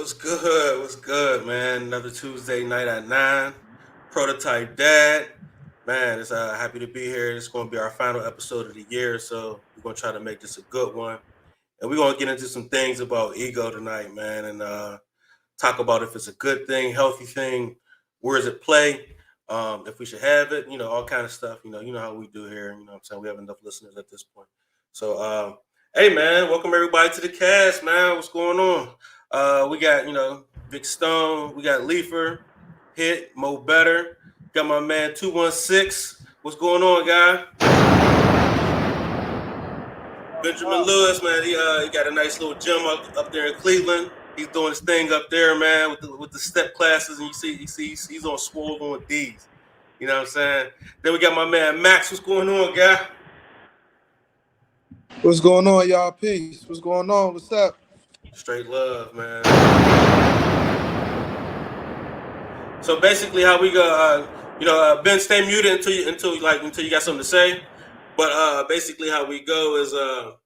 What's good? What's good, man? Another Tuesday night at 9. Prototype Dad. Man, it's happy to be here. It's going to be our final episode of the year, so we're going to try to make this a good one. And we're going to get into some things about ego tonight, man, and talk about if it's a good thing, healthy thing, where does it play, if we should have it, all kind of stuff. You know how we do here. You know what I'm saying? We have enough listeners at this point. So, hey, man, welcome everybody to the cast, man. What's going on? We got, Vic Stone. We got Leifer, Hit, Mo Better. Got my man 216. What's going on, guy? Benjamin Lewis, man. He got a nice little gym up there in Cleveland. He's doing his thing up there, man, with the step classes, and you see he's on swole on D's. You know what I'm saying? Then we got my man Max. What's going on, guy? What's going on, y'all? Peace. What's going on? What's up? Straight love, man. So basically, how we go, Ben, stay muted until you got something to say. But basically, how we go is, I'll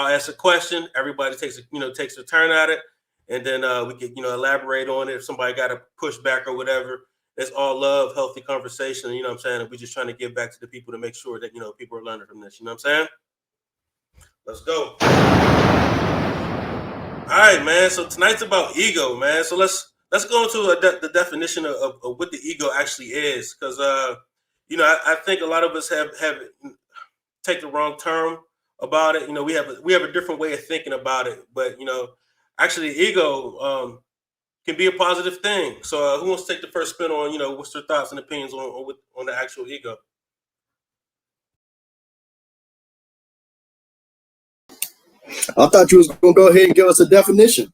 ask a question. Everybody takes a turn at it, and then we can elaborate on it. If somebody got to push back or whatever, it's all love, healthy conversation. You know what I'm saying? And we're just trying to give back to the people to make sure that people are learning from this. You know what I'm saying? Let's go. All right, man. So tonight's about ego, man. So let's go into the definition of what the ego actually is, because I think a lot of us have take the wrong term about it. We have a different way of thinking about it, but actually, ego can be a positive thing. So who wants to take the first spin on what's their thoughts and opinions on the actual ego? I thought you was gonna go ahead and give us a definition.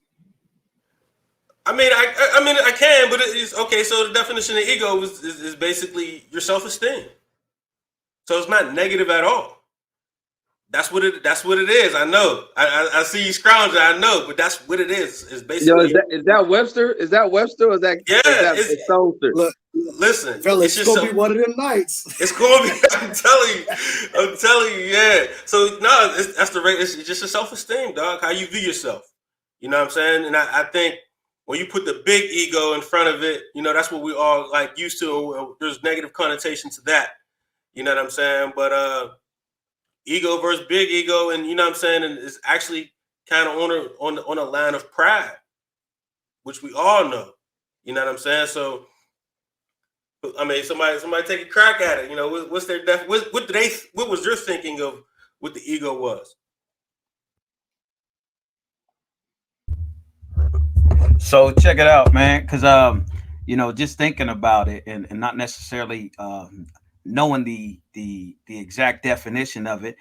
I mean, I can, but it's okay. So the definition of ego is basically your self-esteem. So it's not negative at all. That's what it is. I know. I see you scrounging. I know, but that's what it is. It's basically. Is that Webster? Is that Webster? Or is that it's Stonester? Look, listen, fellas, it's gonna be one of them nights. It's gonna be. I'm telling you. Yeah. So no, it's just your self-esteem, dog. How you view yourself. You know what I'm saying? And I think when you put the big ego in front of it, that's what we all like used to. There's negative connotation to that. You know what I'm saying? But ego versus big ego, and you know what I'm saying, and it's actually kind of on a line of pride, which we all know. You know what I'm saying? So, I mean, somebody take a crack at it. What's their what was your thinking of what the ego was? So check it out, man, because just thinking about it and not necessarily knowing the exact definition of it,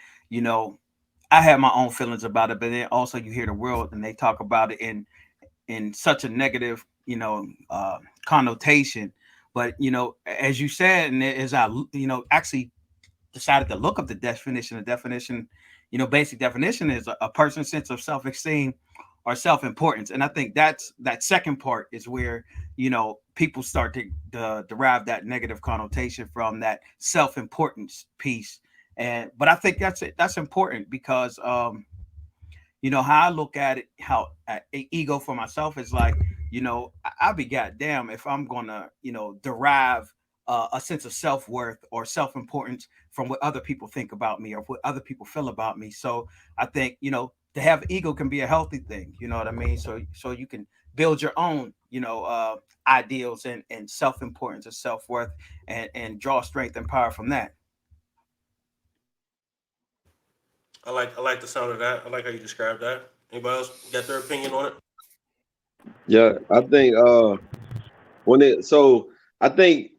I have my own feelings about it, but then also you hear the world and they talk about it in such a negative, connotation. But as you said, and as I actually decided to look up the definition, basic definition is a person's sense of self-esteem or self-importance. And I think that second part is where people start to derive that negative connotation from that self-importance piece. But I think that's important because how I look at it, how ego for myself is like, I'll be goddamn if I'm gonna derive a sense of self-worth or self-importance from what other people think about me or what other people feel about me. So I think to have ego can be a healthy thing, you know what I mean? So you can build your own, ideals and self-importance and self-worth and draw strength and power from that. I like the sound of that. I like how you described that. Anybody else got their opinion on it? Yeah, I think I think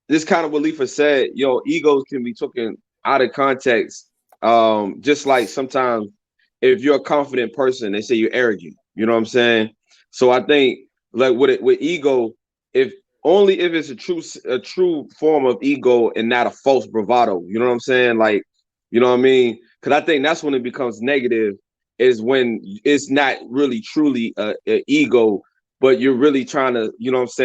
this kind of what Leifer said, egos can be taken out of context. Just like sometimes if you're a confident person, they say you're arrogant. You know what I'm saying? So I think like with ego, if it's a true form of ego and not a false bravado. You know what I'm saying? Like, you know what I mean? Because I think that's when it becomes negative, is when it's not really truly a ego, but you're really trying to,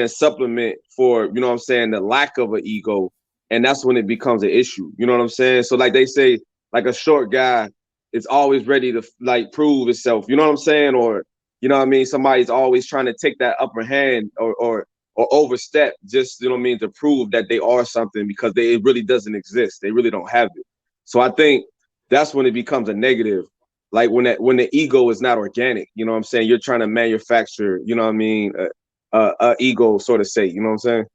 supplement for, the lack of an ego. And that's when it becomes an issue. You know what I'm saying? So like they say, like a short guy is always ready to like prove itself. You know what I'm saying? Or you know what I mean? Somebody's always trying to take that upper hand or overstep just, you know what I mean, to prove that they are something because it really doesn't exist. They really don't have it. So I think that's when it becomes a negative. Like when the ego is not organic, you know what I'm saying? You're trying to manufacture, you know what I mean, ego, sort of say, you know what I'm saying?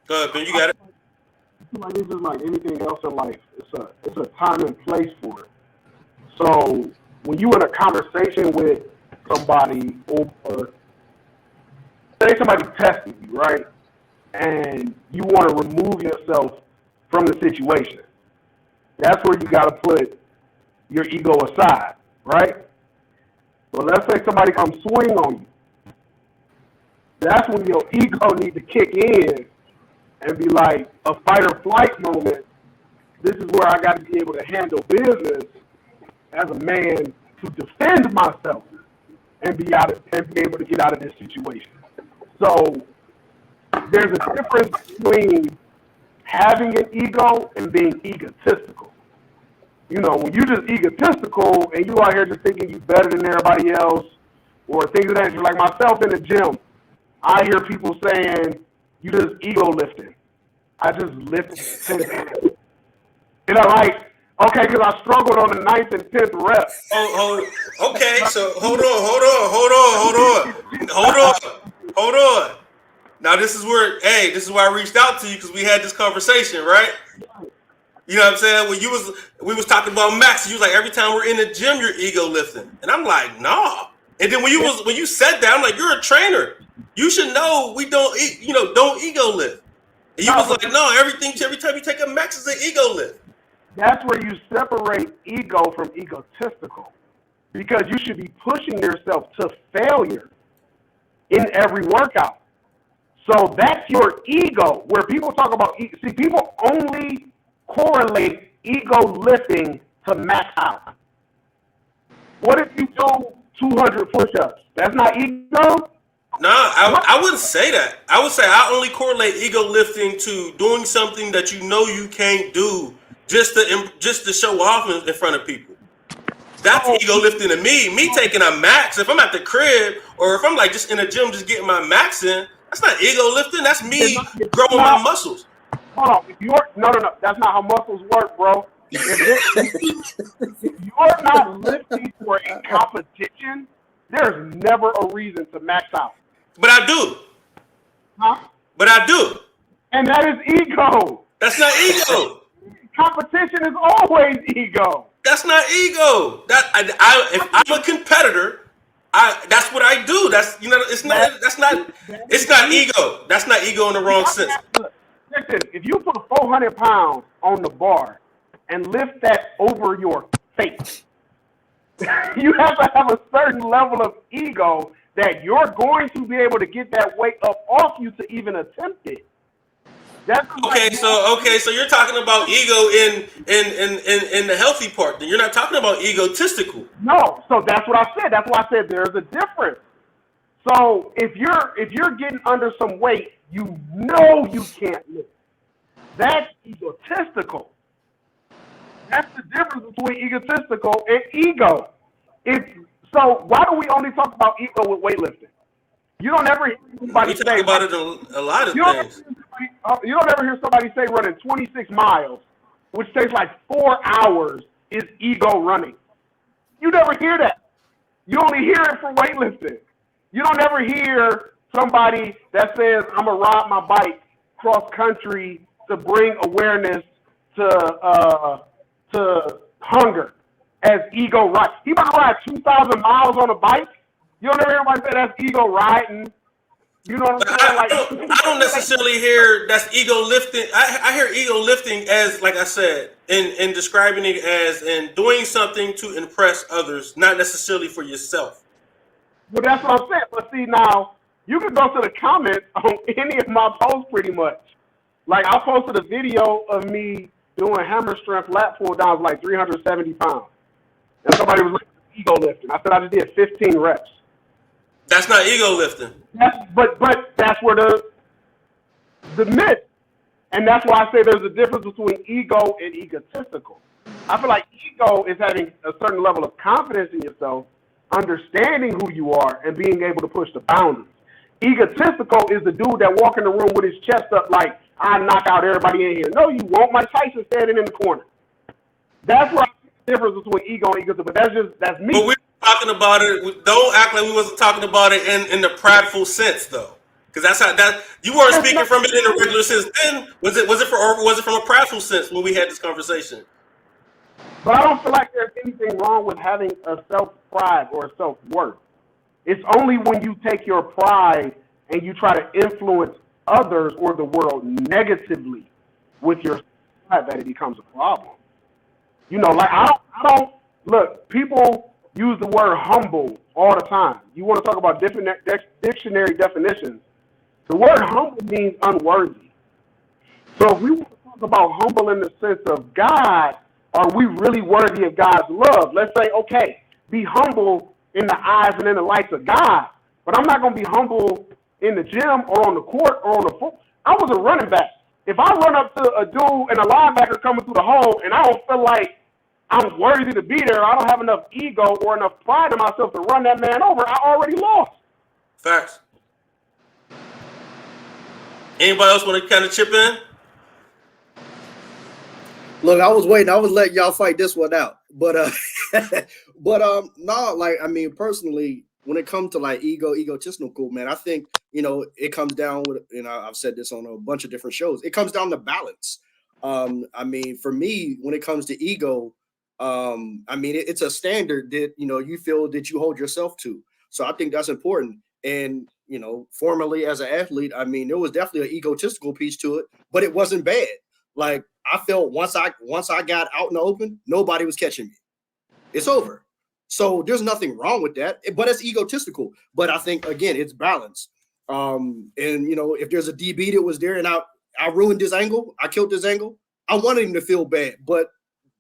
Go ahead, Ben. You got it. Like it's just like anything else in life. It's a time and place for it. So when you in a conversation with somebody, or say somebody testing you, right, and you want to remove yourself from the situation, that's where you got to put your ego aside, right? But let's say somebody comes swing on you. That's when your ego needs to kick in and be like a fight or flight moment. This is where I got to be able to handle business as a man to defend myself and be able to get out of this situation. So there's a difference between having an ego and being egotistical. You know, when you're just egotistical and you out here just thinking you better than everybody else or things of that nature, like myself in the gym, I hear people saying, you just ego lifting. I just lifted 10 pounds. And I'm like, okay, because I struggled on the 9th and 10th rep. Okay, so hold on. Now this is why I reached out to you because we had this conversation, right? You know what I'm saying? When we was talking about Max, you was like, every time we're in the gym, you're ego lifting, and I'm like, nah. And then when you said that, I'm like, you're a trainer. You should know we don't ego lift. And you was like, no, every time you take a Max is an ego lift. That's where you separate ego from egotistical, because you should be pushing yourself to failure in every workout. So that's your ego. Where people talk about, see, people only correlate ego lifting to max out. What if you do 200 push-ups? That's not ego? No, I wouldn't say that. I would say I only correlate ego lifting to doing something that you know you can't do just to show off in front of people. That's ego lifting to me. Me taking a max, if I'm at the crib or if I'm like just in the gym just getting my max in, that's not ego lifting. That's me growing my muscles. Hold on. No. That's not how muscles work, bro. If you're not lifting for a competition, there's never a reason to max out. But I do. Huh? But I do. And that is ego. That's not ego. Competition is always ego. That's not ego. If I'm a competitor, that's what I do. That's it's not ego. That's not ego in the wrong sense. Listen, if you put 400 pounds on the bar and lift that over your face, you have to have a certain level of ego that you're going to be able to get that weight up off you to even attempt it. So you're talking about ego in the healthy part. Then you're not talking about egotistical. No, so that's what I said. That's why I said there's a difference. So if you're getting under some weight, you know you can't lift. That's egotistical. That's the difference between egotistical and ego. So why do we only talk about ego with weightlifting? You don't ever hear somebody we talk about it a lot of things. You don't ever hear somebody say running 26 miles, which takes like 4 hours, is ego running. You never hear that. You only hear it for weightlifting. You don't ever hear somebody that says, I'm going to ride my bike cross country to bring awareness to hunger as ego ride. He about to ride 2,000 miles on a bike. You don't ever hear anybody say that's ego riding. You know what I'm saying? I don't necessarily hear that's ego lifting. I hear ego lifting as, like I said, in describing it as in doing something to impress others, not necessarily for yourself. Well, that's what I'm saying. But see, now, you can go to the comments on any of my posts pretty much. Like, I posted a video of me doing hammer strength lat pull downs like 370 pounds. And somebody was like, ego lifting. I said I just did 15 reps. That's not ego lifting. But that's where the myth. And that's why I say there's a difference between ego and egotistical. I feel like ego is having a certain level of confidence in yourself, understanding who you are, and being able to push the boundaries. Egotistical is the dude that walk in the room with his chest up like, I knock out everybody in here. No, you won't. Mike Tyson standing in the corner. That's where I see the difference between ego and egotistical. But that's me. But we were talking about it. Don't act like we wasn't talking about it in the prideful sense, though. Because that's how that you weren't speaking from it in a regular sense. Then was it from a prideful sense when we had this conversation? But I don't feel like there's anything wrong with having a self-pride or a self-worth. It's only when you take your pride and you try to influence others or the world negatively with your pride that it becomes a problem. You know, like I don't look, people use the word humble all the time. You want to talk about different dictionary definitions. The word humble means unworthy. So if we want to talk about humble in the sense of God, are we really worthy of God's love? Let's say, okay, be humble in the eyes and in the lights of God. But I'm not going to be humble in the gym or on the court or on the foot. I was a running back. If I run up to a dude and a linebacker coming through the hole and I don't feel like I'm worthy to be there, I don't have enough ego or enough pride in myself to run that man over, I already lost. Facts. Anybody else want to kind of chip in? Look, I was waiting. I was letting y'all fight this one out. But no, like, I mean, personally, when it comes to like egotistical, man, I think, it comes down with, I've said this on a bunch of different shows. It comes down to balance. I mean, for me, when it comes to ego, I mean, it's a standard that, you feel that you hold yourself to. So I think that's important. And, formerly as an athlete, I mean, there was definitely an egotistical piece to it, but it wasn't bad. Like, I felt once I got out in the open, nobody was catching me. It's over. So there's nothing wrong with that, but it's egotistical. But I think, again, it's balance. And, if there's a DB that was there and I ruined this angle, I killed this angle, I wanted him to feel bad, but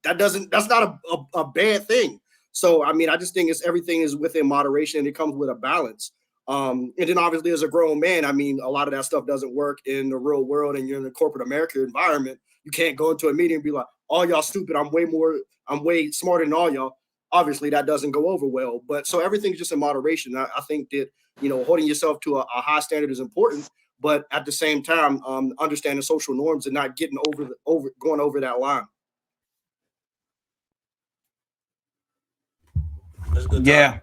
that's not a bad thing. So, I mean, I just think everything is within moderation and it comes with a balance. And then obviously as a grown man, I mean, a lot of that stuff doesn't work in the real world and you're in the corporate America environment. You can't go into a meeting and be like, all y'all stupid. I'm way smarter than all y'all. Obviously that doesn't go over well, but so everything's just in moderation. I think that, holding yourself to a high standard is important, but at the same time, understanding social norms and not getting going over that line. That's good. Yeah,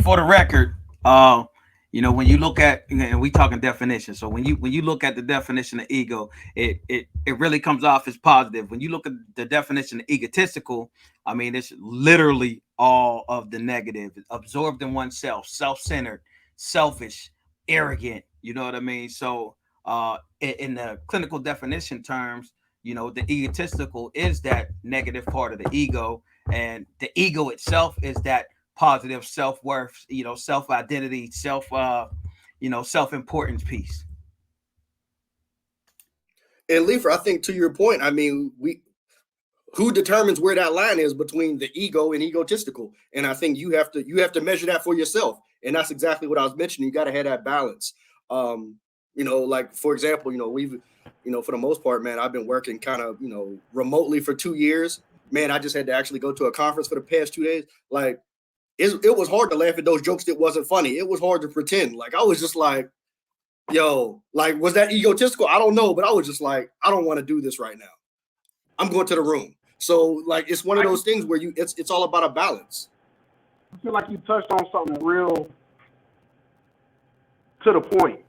for the record, when you look at, and we talking definition. So when you look at the definition of ego, it really comes off as positive. When you look at the definition of egotistical, I mean, it's literally all of the negative, absorbed in oneself, self-centered, selfish, arrogant. You know what I mean? So in the clinical definition terms, the egotistical is that negative part of the ego, and the ego itself is that positive self-worth, self-identity, self-importance piece. And Leifer, I think to your point, I mean, who determines where that line is between the ego and egotistical? And I think you have to measure that for yourself. And that's exactly what I was mentioning. You got to have that balance. Like, for example, we've, for the most part, man, I've been working kind of, remotely for 2 years. Man, I just had to actually go to a conference for the past 2 days. Like, it was hard to laugh at those jokes that wasn't funny. It was hard to pretend. Like, I was just like, yo, like, was that egotistical? I don't know, but I was just like, I don't want to do this right now. I'm going to the room. So, like, it's one of those things where it's all about a balance. I feel like you touched on something real to the point.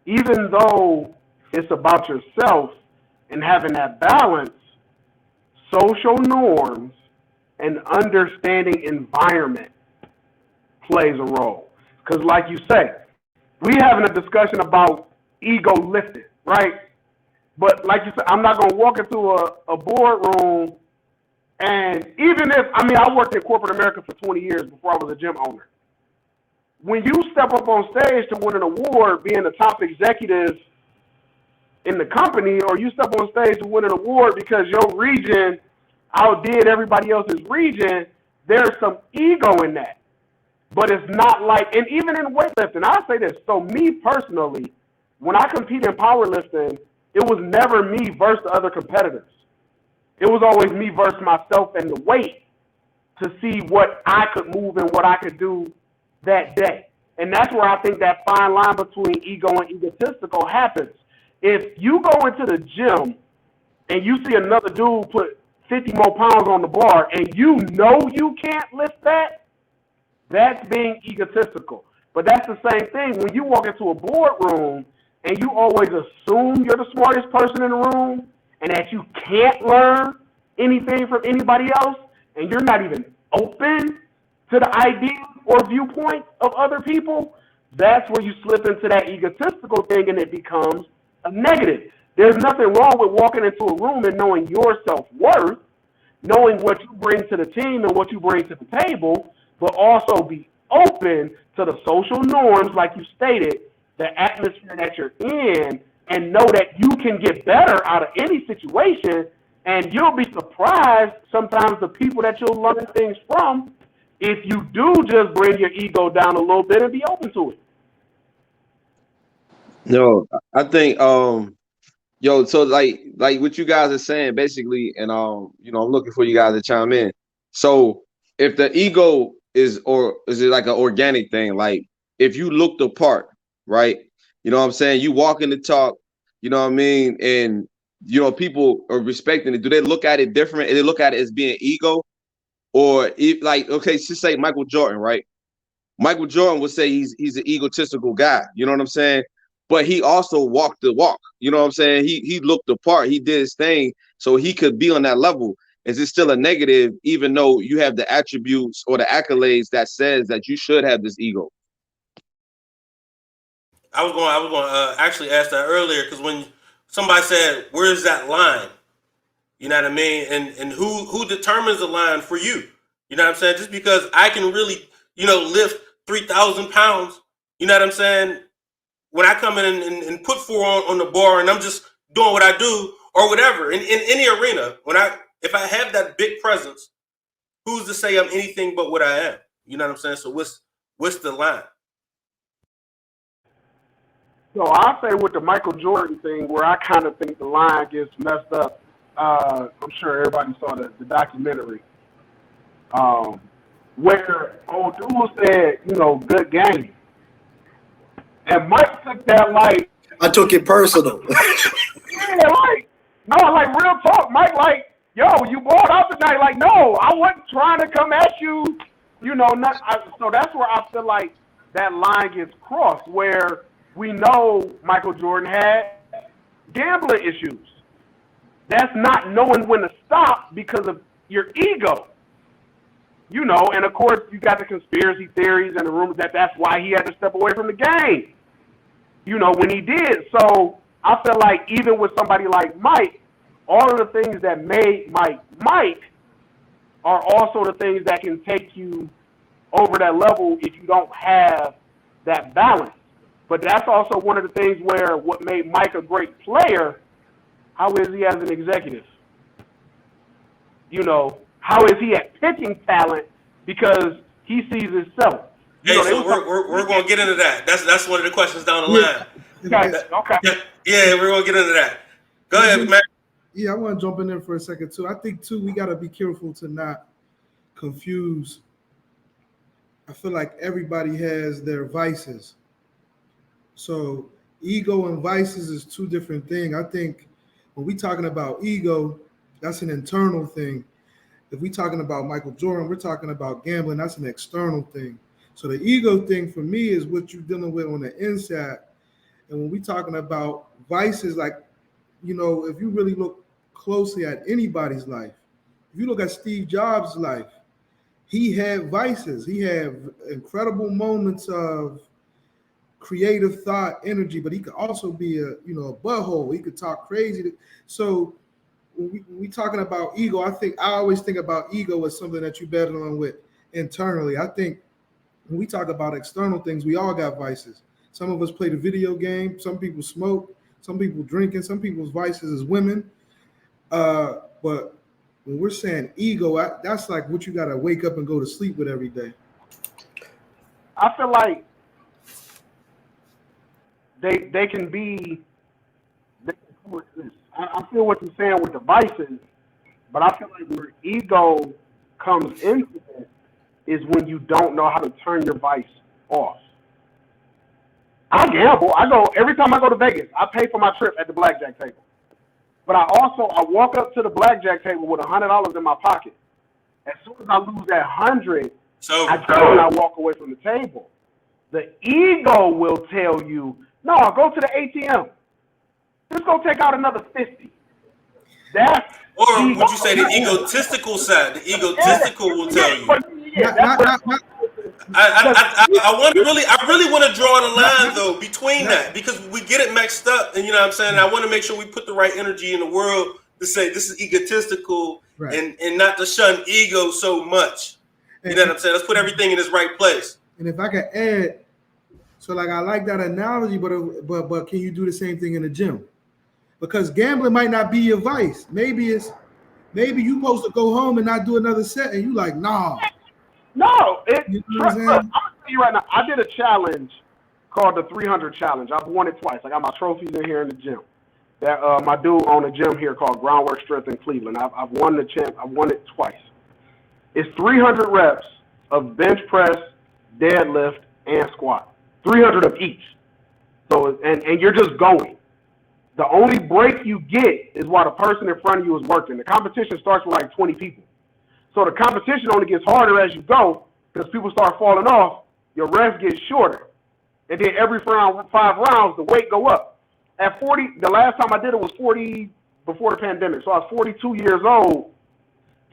Even though it's about yourself and having that balance, social norms and understanding environment plays a role. Because like you say, we having a discussion about ego lifting, right? But like you said, I'm not going to walk into a boardroom, and even if, I worked in corporate America for 20 years before I was a gym owner. When you step up on stage to win an award, being the top executive in the company, or you step on stage to win an award because your region outdid everybody else's region, there's some ego in that. But it's not like, and even in weightlifting, I'll say this. So me personally, when I compete in powerlifting, it was never me versus the other competitors. It was always me versus myself and the weight to see what I could move and what I could do that day. And that's where I think that fine line between ego and egotistical happens. If you go into the gym and you see another dude put 50 more pounds on the bar and you know you can't lift that, that's being egotistical. But that's the same thing when you walk into a boardroom and you always assume you're the smartest person in the room and that you can't learn anything from anybody else and you're not even open to the ideas or viewpoints of other people, that's where you slip into that egotistical thing and it becomes a negative. There's nothing wrong with walking into a room and knowing your self-worth, knowing what you bring to the team and what you bring to the table, but also be open to the social norms, like you stated, the atmosphere that you're in, and know that you can get better out of any situation. And you'll be surprised sometimes the people that you'll learn things from if you do just bring your ego down a little bit and be open to it. No, I think yo, so like what you guys are saying basically, and you know, I'm looking for you guys to chime in. So if the ego is it like an organic thing, like if you look the part, right? You know what I'm saying? You walk in the talk, you know what I mean, and you know, people are respecting it. Do they look at it different? Do they look at it as being ego? Or if like, okay, just say Michael Jordan, right? Michael Jordan would say he's an egotistical guy, you know what I'm saying? But he also walked the walk, you know what I'm saying? He looked the part, he did his thing, so he could be on that level. Is it still a negative, even though you have the attributes or the accolades that says that you should have this ego? I was going to actually ask that earlier because when somebody said, "Where's that line?" You know what I mean, and who determines the line for you? You know what I'm saying? Just because I can really, lift 3,000 pounds, you know what I'm saying? When I come in and put four on the bar and I'm just doing what I do or whatever in any arena, if I have that big presence, who's to say I'm anything but what I am? You know what I'm saying? So what's the line? So I'll say with the Michael Jordan thing, where I kind of think the line gets messed up. I'm sure everybody saw the documentary where old dude said, good game. And Mike took that like. I took it personal. Yeah, like real talk. Mike, like, yo, you balled out tonight. Like, no, I wasn't trying to come at you. So that's where I feel like that line gets crossed, where we know Michael Jordan had gambling issues. That's not knowing when to stop because of your ego. And of course, you got the conspiracy theories and the rumors that's why he had to step away from the game, when he did. So I feel like even with somebody like Mike, all of the things that made Mike are also the things that can take you over that level if you don't have that balance. But that's also one of the things where what made Mike a great player, how is he as an executive? How is he at pitching talent? Because he sees himself. Hey, so we're going to get into that. That's one of the questions down the line. Okay. Yeah, we're going to get into that. Go ahead, man. Yeah, I want to jump in there for a second, too. I think, too, we got to be careful to not confuse. I feel like everybody has their vices. So ego and vices is two different things. I think when we talking about ego, that's an internal thing. If we talking about Michael Jordan, we're talking about gambling, that's an external thing. So the ego thing for me is what you're dealing with on the inside. And when we talking about vices, like, if you really look closely at anybody's life, if you look at Steve Jobs' life, he had vices. He had incredible moments of creative thought, energy, but he could also be a butthole. He could talk crazy. So when we talking about ego, I always think about ego as something that you battle on with internally. I think when we talk about external things, we all got vices. Some of us play the video game. Some people smoke. Some people drinking. Some people's vices is women. But when we're saying ego, that's like what you got to wake up and go to sleep with every day. I feel like they can be I feel what you're saying with the vices, but I feel like where ego comes into it is when you don't know how to turn your vice off. I gamble. I go every time I go to Vegas. I pay for my trip at the blackjack table. But I walk up to the blackjack table with $100 in my pocket. As soon as I lose that 100, I turn and I walk away from the table. The ego will tell you, no, go to the ATM. Just go take out another 50. That's or would you say the egotistical side? The egotistical will tell you. I really want to draw the line though between that, because we get it mixed up, and you know what I'm saying. I want to make sure we put the right energy in the world to say this is egotistical, right, and not to shun ego so much. You know what I'm saying? Let's put everything in its right place. And if I could add, so like I like that analogy, but can you do the same thing in the gym? Because gambling might not be your vice. Maybe you supposed to go home and not do another set, and you like, nah. No, I'm gonna tell you right now. I did a challenge called the 300 challenge. I've won it twice. I got my trophies in here in the gym. That my dude owned a gym here called Groundwork Strength in Cleveland. I've won the champ. I've won it twice. It's 300 reps of bench press, deadlift, and squat. 300 of each. So and you're just going. The only break you get is while the person in front of you is working. The competition starts with like 20 people. So the competition only gets harder as you go because people start falling off. Your rest gets shorter. And then every 5 rounds, the weight go up. At 40, the last time I did it was 40 before the pandemic. So I was 42 years old.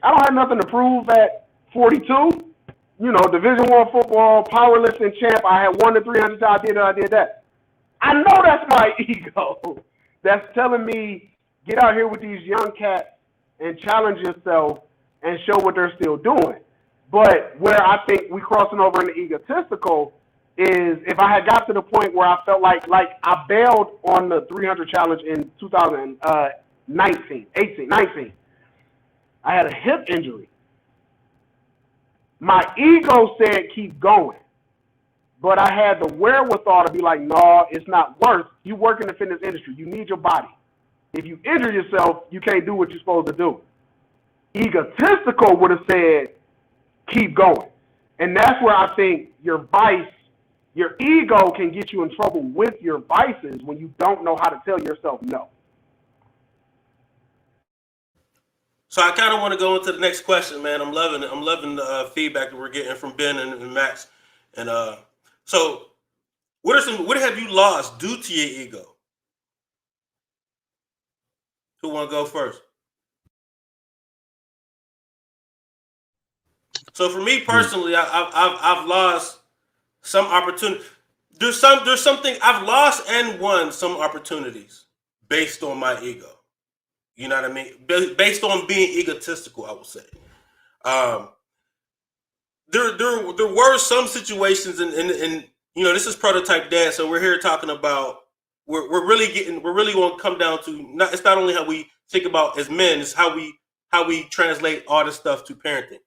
I don't have nothing to prove at 42. You know, Division I football, powerlifting champ. I had won the 300 times. I did that. I know that's my ego. That's telling me, get out here with these young cats and challenge yourself and show what they're still doing. But where I think we crossing over into egotistical is if I had got to the point where I felt like I bailed on the 300 challenge in 2019, 19. I had a hip injury. My ego said keep going. But I had the wherewithal to be like, no, it's not worth. You work in the fitness industry. You need your body. If you injure yourself, you can't do what you're supposed to do. Egotistical would have said, keep going. And that's where I think your vice, your ego can get you in trouble with your vices when you don't know how to tell yourself no. So I kind of want to go into the next question, man. I'm loving it. I'm loving the feedback that we're getting from Ben and Max. And so what have you lost due to your ego? Who want to go first? So for me personally, I've lost some opportunity. There's something I've lost and won some opportunities based on my ego. You know what I mean? Based on being egotistical, I would say. There were some situations, and you know, this is Prototype Dad, so we're here talking about we're really going to come down to it's not only how we think about as men, it's how we translate all this stuff to parenting.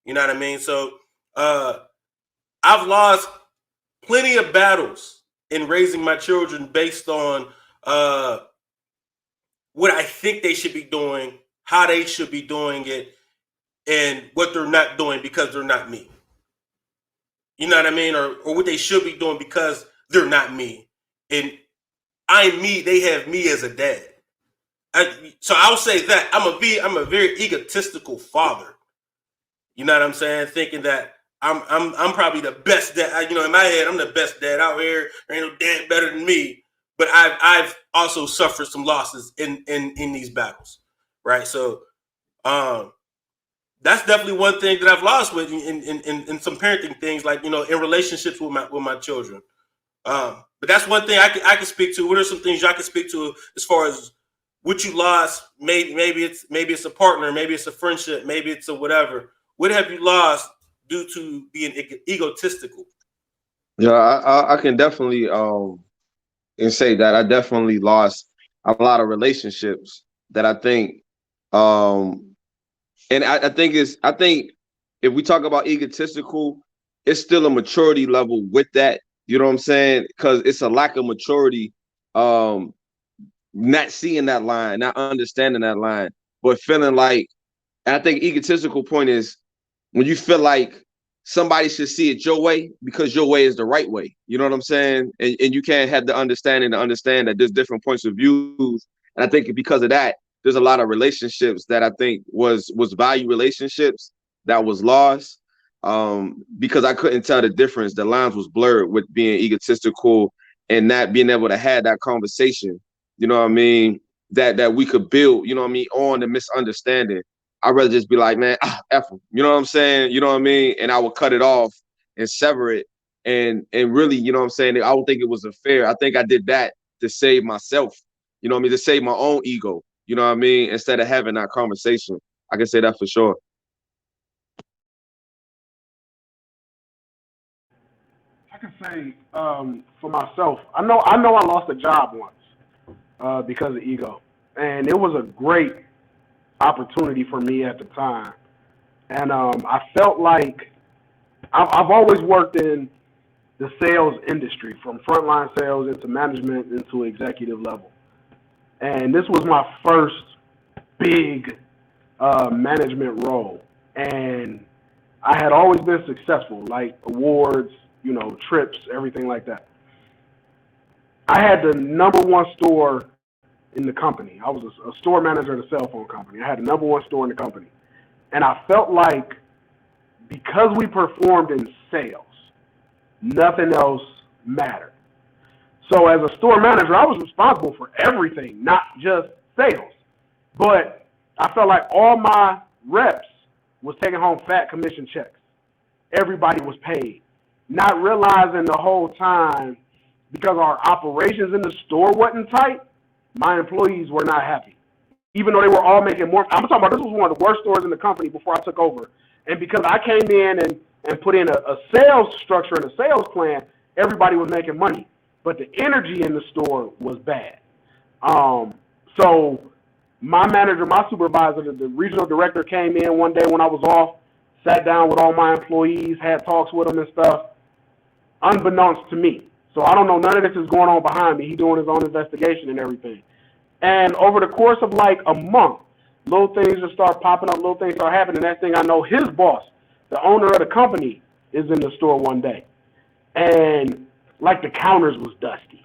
You know what I mean? So I've lost plenty of battles in raising my children based on what I think they should be doing, how they should be doing it, and what they're not doing because they're not me. You know what I mean? Or what they should be doing because they're not me. And I'm me, they have me as a dad. So I'll say that I'm a very egotistical father. You know what I'm saying? Thinking that I'm probably the best dad. You know, in my head, I'm the best dad out here. There ain't no dad better than me. But I've also suffered some losses in these battles, right? So that's definitely one thing that I've lost with in some parenting things, like, you know, in relationships with my children. But that's one thing I can speak to. What are some things y'all can speak to as far as what you lost? Maybe it's a partner, maybe it's a friendship, maybe it's a whatever. What have you lost due to being egotistical? Yeah, I can definitely and say that I definitely lost a lot of relationships that I think and I think if we talk about egotistical, it's still a maturity level with that. You know what I'm saying? Because it's a lack of maturity not seeing that line, not understanding that line, but feeling like, and I think egotistical point is when you feel like somebody should see it your way because your way is the right way. You know what I'm saying? And you can't have the understanding to understand that there's different points of views. And I think because of that, there's a lot of relationships that I think was value relationships that was lost, because I couldn't tell the difference. The lines was blurred with being egotistical and not being able to have that conversation. You know what I mean? That we could build, you know what I mean, on the misunderstanding. I'd rather just be like, man, F them. You know what I'm saying? You know what I mean? And I would cut it off and sever it. And really, you know what I'm saying? I don't think it was fair. I think I did that to save myself, you know what I mean? To save my own ego, you know what I mean? Instead of having that conversation. I can say that for sure. I can say for myself, I know I lost a job once because of ego, and it was a great opportunity for me at the time. And I felt like I've always worked in the sales industry, from frontline sales into management into executive level. And this was my first big management role. And I had always been successful, like awards, trips, everything like that. I had the number one store in the company. I was a store manager at a cell phone company. I had the number one store in the company. And I felt like because we performed in sales, nothing else mattered. So as a store manager, I was responsible for everything, not just sales. But I felt like all my reps was taking home fat commission checks. Everybody was paid. Not realizing the whole time, because our operations in the store wasn't tight, my employees were not happy. Even though they were all making more. I'm talking about, this was one of the worst stores in the company before I took over. And because I came in and put in a sales structure and a sales plan, everybody was making money. But the energy in the store was bad. So my manager, my supervisor, the regional director came in one day when I was off, sat down with all my employees, had talks with them and stuff, unbeknownst to me. So I don't know, none of this is going on behind me. He's doing his own investigation and everything. And over the course of like a month, little things just start popping up, little things start happening. Next thing I know, his boss, the owner of the company, is in the store one day. And like the counters was dusty.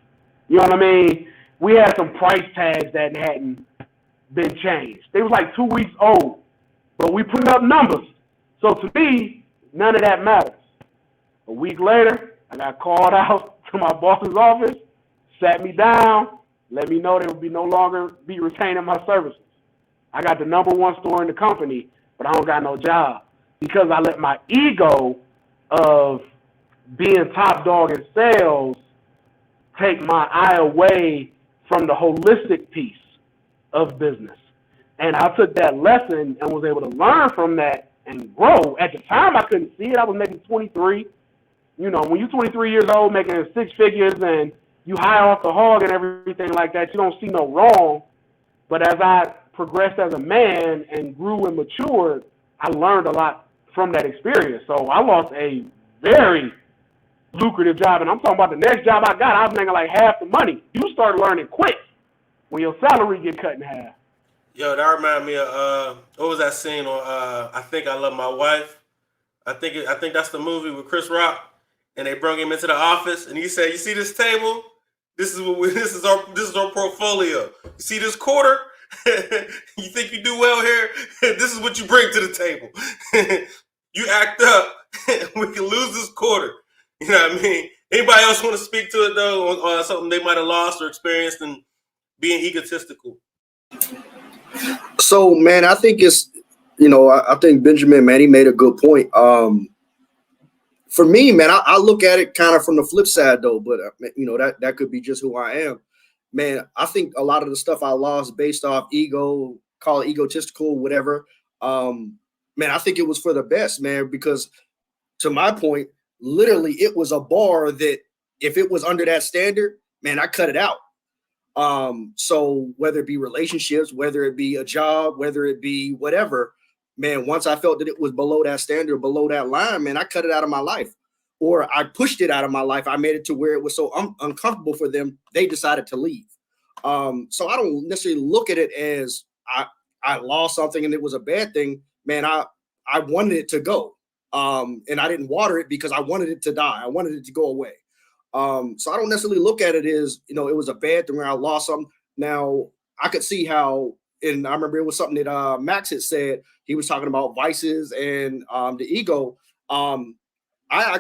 You know what I mean? We had some price tags that hadn't been changed. They was like 2 weeks old, but we put up numbers. So to me, none of that matters. A week later, I got called out to my boss's office, sat me down, let me know they would no longer be retaining my services. I got the number one store in the company, but I don't got no job because I let my ego of being top dog in sales take my eye away from the holistic piece of business. And I took that lesson and was able to learn from that and grow. At the time, I couldn't see it. I was making 23. You know, when you're 23 years old, making six figures and you high off the hog and everything like that, you don't see no wrong. But as I progressed as a man and grew and matured, I learned a lot from that experience. So I lost a very lucrative job. And I'm talking about the next job I got, I was making like half the money. You start learning quick when your salary get cut in half. Yo, that remind me of what was that scene on I Think I Love My Wife? I think that's the movie with Chris Rock, and they brought him into the office, and he said, "You see this table? This is our portfolio. You see this quarter? You think you do well here? This is what you bring to the table. You act up, we can lose this quarter." You know what I mean? Anybody else want to speak to it though, on something they might have lost or experienced in being egotistical? So, man, I think it's, I think Benjamin, man, he made a good point. For me, man, I look at it kind of from the flip side, though, but, that could be just who I am. Man, I think a lot of the stuff I lost based off ego, call it egotistical, whatever, man, I think it was for the best, man, because to my point, literally it was a bar that if it was under that standard, man, I cut it out. So whether it be relationships, whether it be a job, whether it be whatever, man, once I felt that it was below that standard, below that line, man, I cut it out of my life, or I pushed it out of my life. I made it to where it was so uncomfortable for them, they decided to leave. So I don't necessarily look at it as I lost something and it was a bad thing. Man, I wanted it to go. And I didn't water it because I wanted it to die. I wanted it to go away. So I don't necessarily look at it as, you know, it was a bad thing where I lost something. Now I could see how, and I remember it was something that Max had said. He was talking about vices and the ego. I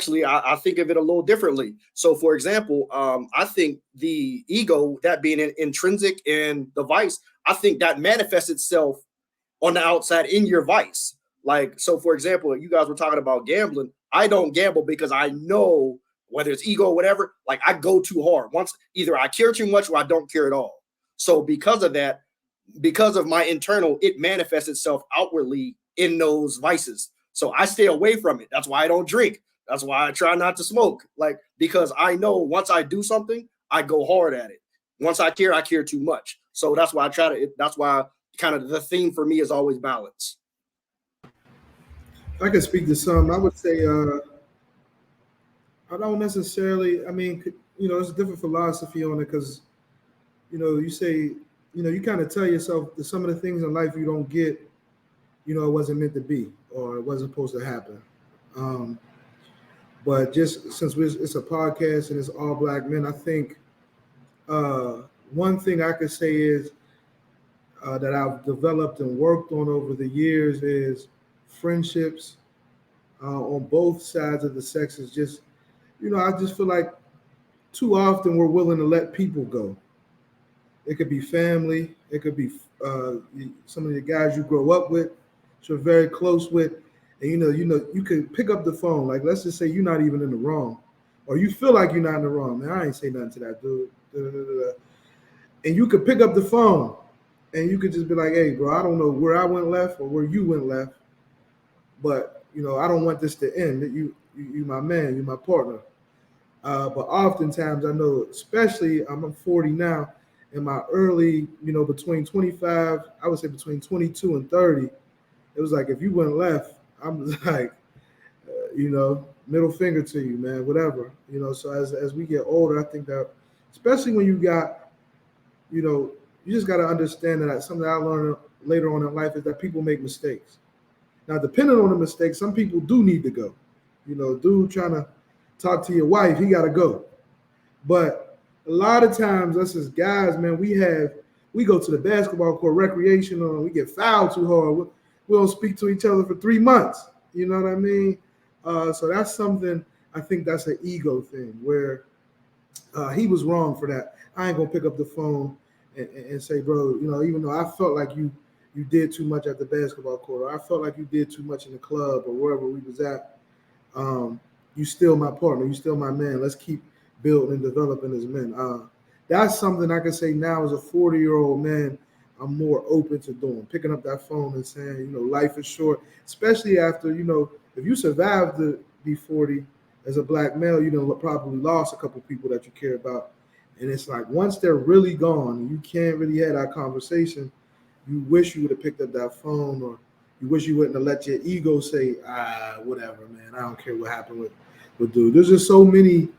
think of it a little differently. So, for example, I think the ego, that being intrinsic in the vice, I think that manifests itself on the outside in your vice. Like, so for example, you guys were talking about gambling. I don't gamble because I know whether it's ego or whatever, like I go too hard. Once either I care too much or I don't care at all. So because of that, because of my internal, it manifests itself outwardly in those vices. So I stay away from it. That's why I don't drink. That's why I try not to smoke. Like, because I know once I do something, I go hard at it. Once I care too much. So that's why I try to, that's why kind of the theme for me is always balance. I can speak to some. I would say I don't necessarily. I mean, it's a different philosophy on it because you say you kind of tell yourself that some of the things in life you don't get, it wasn't meant to be or it wasn't supposed to happen. But just since it's a podcast and it's all black men, I think one thing I could say is that I've developed and worked on over the years is friendships on both sides of the sexes. Just I just feel like too often we're willing to let people go. It could be family. It could be some of the guys you grow up with, you're very close with, and you could pick up the phone. Like let's just say you're not even in the wrong, or you feel like you're not in the wrong. Man, I ain't say nothing to that dude. Da, da, da, da. And you could pick up the phone, and you could just be like, "Hey, bro, I don't know where I went left or where you went left, but I don't want this to end. You my man, you my partner." But oftentimes I know, especially I'm 40 now, in my early, between 25, I would say between 22 and 30, it was like if you went left, I'm like, middle finger to you, man, whatever. So as we get older, I think that, especially when you got, you just got to understand that something I learned later on in life is that people make mistakes. Now, depending on the mistake, some people do need to go. Dude trying to talk to your wife, he got to go. But a lot of times, us as guys, man, we go to the basketball court, recreational, and we get fouled too hard. We don't speak to each other for 3 months. You know what I mean? So that's something, I think that's an ego thing where he was wrong for that. I ain't going to pick up the phone and say, bro, even though I felt like you did too much at the basketball court, or I felt like you did too much in the club or wherever we was at, you still my partner, you still my man. Let's keep building and developing as men. That's something I can say now as a 40-year-old man, I'm more open to doing, picking up that phone and saying, life is short, especially after, if you survive to be 40 as a black male, probably lost a couple people that you care about. And it's like, once they're really gone and you can't really have that conversation, you wish you would have picked up that phone, or you wish you wouldn't have let your ego say, whatever, man, I don't care what happened with dude. There's just so many,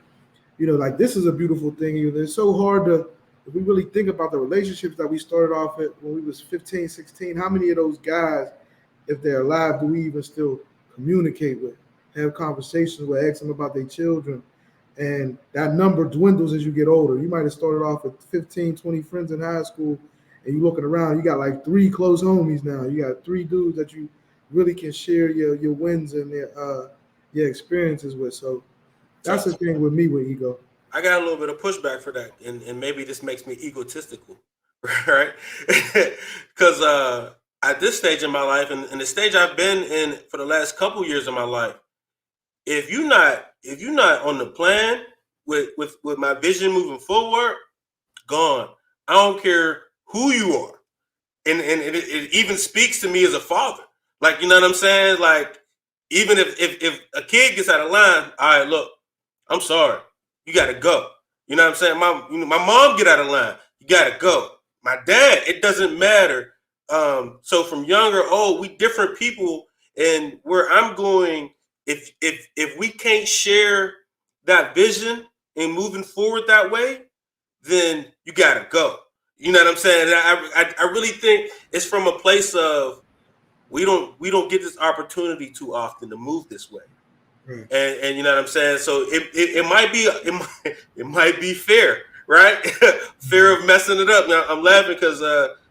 like this is a beautiful thing. It's so hard to, if we really think about the relationships that we started off at when we was 15, 16, how many of those guys, if they're alive, do we even still communicate with, have conversations with, ask them about their children? And that number dwindles as you get older. You might have started off with 15, 20 friends in high school, and you looking around, you got like 3 close homies now. You got 3 dudes that you really can share your wins and your experiences with. So that's the thing with me with ego. I got a little bit of pushback for that, and maybe this makes me egotistical, right? Because at this stage in my life, and the stage I've been in for the last couple years of my life, if you're not on the plan with my vision moving forward, gone. I don't care who you are, and it even speaks to me as a father. Like, you know what I'm saying? Like, even if a kid gets out of line, all right, look, I'm sorry, you got to go. You know what I'm saying? My mom get out of line, you got to go. My dad, it doesn't matter. So from young or old, we different people, and where I'm going, if we can't share that vision and moving forward that way, then you got to go. You know what I'm saying? I really think it's from a place of we don't get this opportunity too often to move this way. Right. And you know what I'm saying? So it might be it might be fair, right? Fear of messing it up. Now I'm laughing because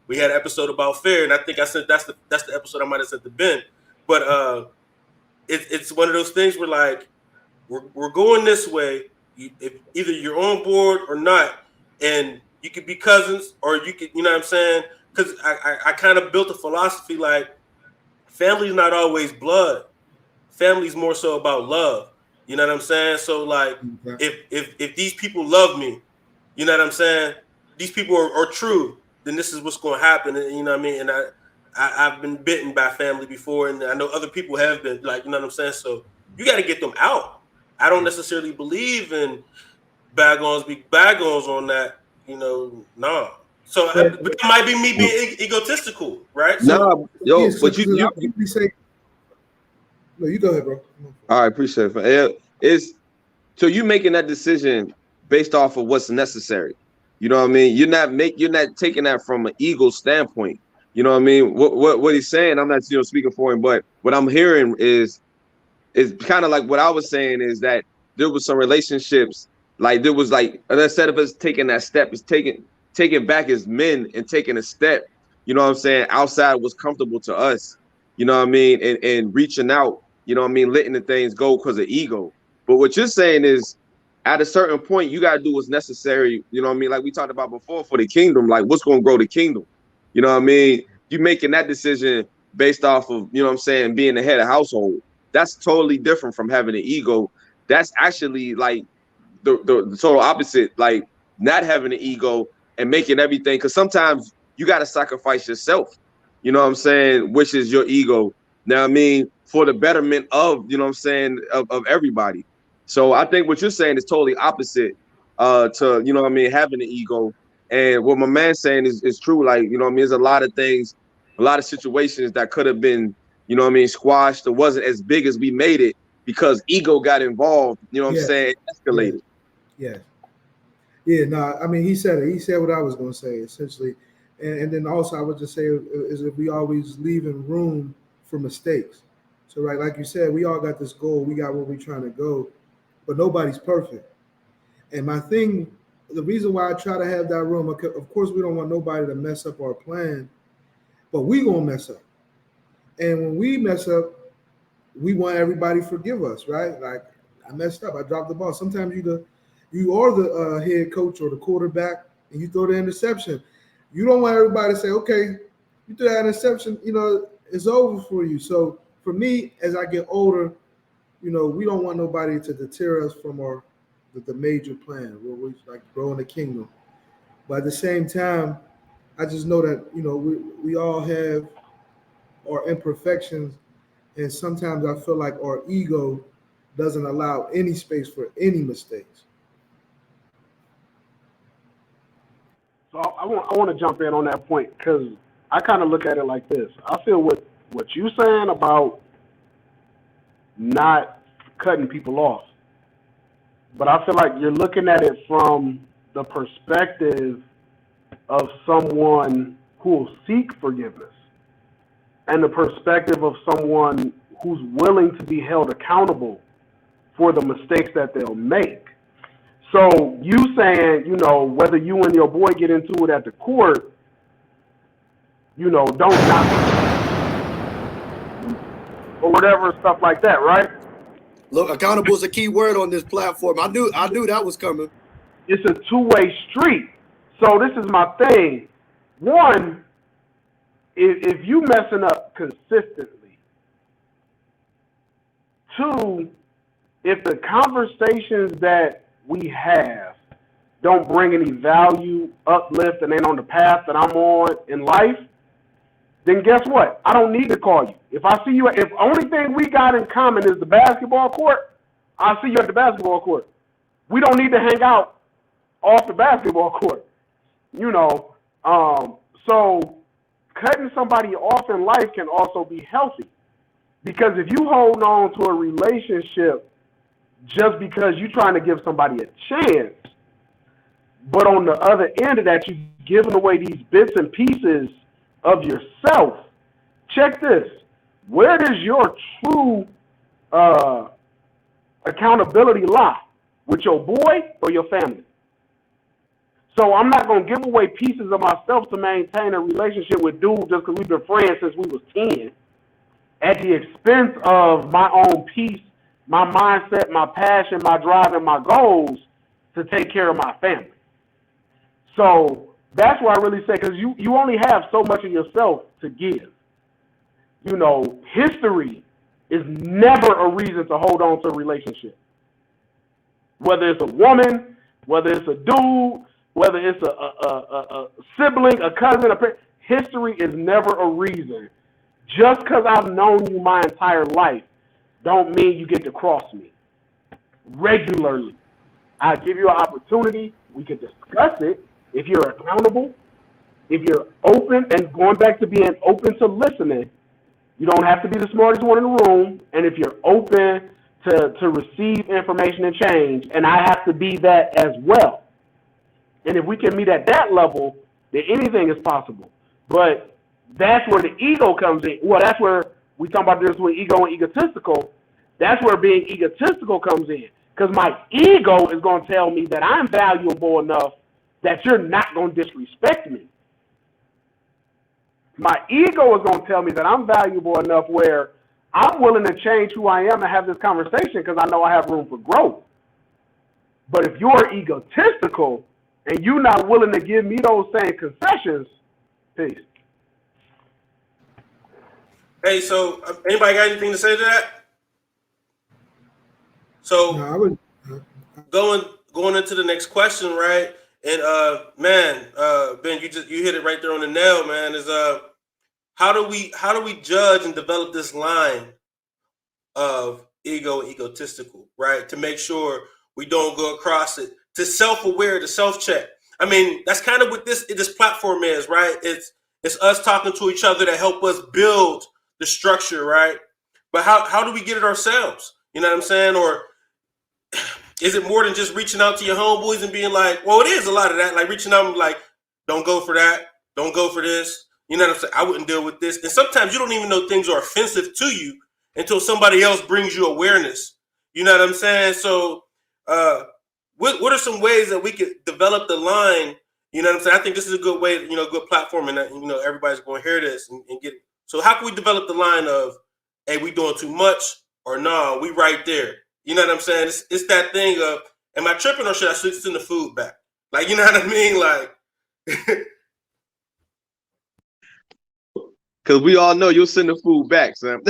we had an episode about fear, and I think I sent that's the episode I might have sent to Ben. But it's one of those things where like we're going this way. If either you're on board or not, and you could be cousins, or you could, you know what I'm saying? Because I kind of built a philosophy like family's not always blood. Family's more so about love. You know what I'm saying? So like, if these people love me, you know what I'm saying? These people are true. Then this is what's going to happen. And, you know what I mean? And I've been bitten by family before, and I know other people have been. Like, you know what I'm saying? So you got to get them out. I don't necessarily believe in bagons on that. You know, nah. So, but that might be me being egotistical, right? So, Nah, yo, but you say. No, you go ahead, bro. all right, appreciate it. It's so you making that decision based off of what's necessary. You know what I mean? You're not taking that from an ego standpoint. You know what I mean? What he's saying, I'm not speaking for him, but what I'm hearing is kind of like what I was saying is that there was some relationships like there was like instead of us taking that step, is taking back as men and taking a step. You know what I'm saying? Outside what's comfortable to us. You know what I mean? And reaching out. You know what I mean? Letting the things go because of ego. But what you're saying is, at a certain point, you got to do what's necessary. You know what I mean? Like we talked about before for the kingdom, like what's going to grow the kingdom. You know what I mean? You making that decision based off of, you know what I'm saying, being the head of household. That's totally different from having an ego. That's actually like the total opposite, like not having an ego and making everything. Because sometimes you got to sacrifice yourself. You know what I'm saying? Which is your ego. Now, I mean, for the betterment of, you know what I'm saying, of everybody. So I think what you're saying is totally opposite to, you know what I mean, having an ego. And what my man's saying is true. Like, you know what I mean, there's a lot of things, a lot of situations that could have been, you know what I mean, squashed or wasn't as big as we made it because ego got involved, you know what I'm saying, escalated. Yeah. Yeah, no, I mean, he said it. He said what I was going to say, essentially. And then also, I would just say is that we always leaving room for mistakes. So, right, like you said, we all got this goal. We got where we're trying to go, but nobody's perfect. And my thing, the reason why I try to have that room, of course, we don't want nobody to mess up our plan, but we going to mess up. And when we mess up, we want everybody to forgive us, right? Like, I messed up. I dropped the ball. Sometimes you are the head coach or the quarterback, and you throw the interception. You don't want everybody to say, okay, you threw that interception, you know, it's over for you. So for me, as I get older, you know, we don't want nobody to deter us from the major plan where we like growing the kingdom. But at the same time, I just know that, you know, we all have our imperfections, and sometimes I feel like our ego doesn't allow any space for any mistakes. So I want to jump in on that point because I kind of look at it like this. I feel what you saying about not cutting people off, but I feel like you're looking at it from the perspective of someone who will seek forgiveness and the perspective of someone who's willing to be held accountable for the mistakes that they'll make. So you saying, you know, whether you and your boy get into it at the court, you know, don't or whatever, stuff like that, right? Look, accountable is a key word on this platform. I knew that was coming. It's a two-way street. So this is my thing. One, if you messing up consistently. Two, if the conversations that we have don't bring any value, uplift, and ain't on the path that I'm on in life, then guess what? I don't need to call you. If I see you, if only thing we got in common is the basketball court, I'll see you at the basketball court. We don't need to hang out off the basketball court, you know. So cutting somebody off in life can also be healthy, because if you hold on to a relationship just because you're trying to give somebody a chance, But on the other end of that, you're giving away these bits and pieces of yourself. Check this. Where does your true accountability lie? With your boy or your family? So I'm not going to give away pieces of myself to maintain a relationship with dude just because we've been friends since we was 10 at the expense of my own peace, my mindset, my passion, my drive, and my goals to take care of my family. So that's why I really say, because you only have so much of yourself to give. You know, history is never a reason to hold on to a relationship. Whether it's a woman, whether it's a dude, whether it's a sibling, a cousin, a parent, history is never a reason. Just because I've known you my entire life, don't mean you get to cross me regularly. I give you an opportunity. We can discuss it if you're accountable, if you're open, and going back to being open to listening. You don't have to be the smartest one in the room, and if you're open to receive information and change, and I have to be that as well. And if we can meet at that level, then anything is possible. But that's where the ego comes in. Well, that's where we talk about this with ego and egotistical. That's where being egotistical comes in. Because my ego is going to tell me that I'm valuable enough that you're not going to disrespect me. My ego is going to tell me that I'm valuable enough where I'm willing to change who I am and have this conversation because I know I have room for growth. But if you're egotistical and you're not willing to give me those same concessions, peace. Hey, so anybody got anything to say to that? So No, I would. going into the next question, right? And man, Ben, you hit it right there on the nail, man. Is how do we judge and develop this line of ego and egotistical, right? To make sure we don't go across it, to self-aware, to self-check. I mean, that's kind of what this platform is, right? It's us talking to each other to help us build the structure, right? But how do we get it ourselves? You know what I'm saying? Or is it more than just reaching out to your homeboys and being like, well, it is a lot of that, like reaching out and like, don't go for that, don't go for this. You know what I'm saying? I wouldn't deal with this. And sometimes you don't even know things are offensive to you until somebody else brings you awareness. You know what I'm saying? So what are some ways that we could develop the line? You know what I'm saying? I think this is a good way, good platform, and that, everybody's going to hear this and get it. So how can we develop the line of, hey, we doing too much, or no, we right there? You know what I'm saying? It's that thing of, am I tripping or should I send the food back? Like, you know what I mean? Like, because we all know you'll send the food back, Sam.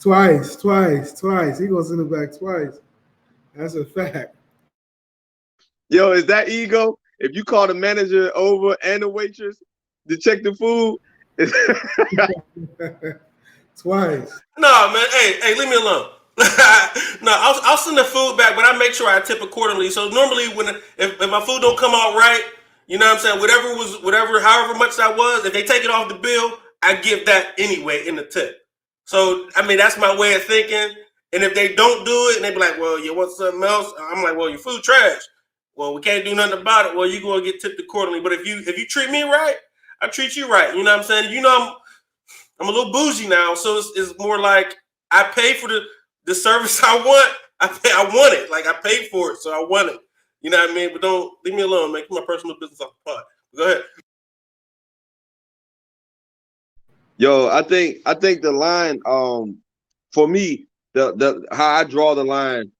Twice. He gonna send it back twice. That's a fact. Yo, is that ego? If you call the manager over and the waitress to check the food, Twice. no, man. Hey, leave me alone. No, I'll send the food back, but I make sure I tip accordingly. So normally, if my food don't come out right, you know what I'm saying? However much that was, if they take it off the bill, I give that anyway in the tip. So I mean, that's my way of thinking. And if they don't do it, and they be like, "Well, you want something else?" I'm like, "Well, your food trash. Well, we can't do nothing about it. Well, you gonna get tipped accordingly. But if you treat me right, I treat you right. You know what I'm saying? You know, I'm a little bougie now, so it's more like I pay for the service I want. I want it. Like I paid for it, so I want it. You know what I mean? But don't leave me alone. Make my personal business off the pot. Go ahead. yo, I think the line, for me, the how I draw the line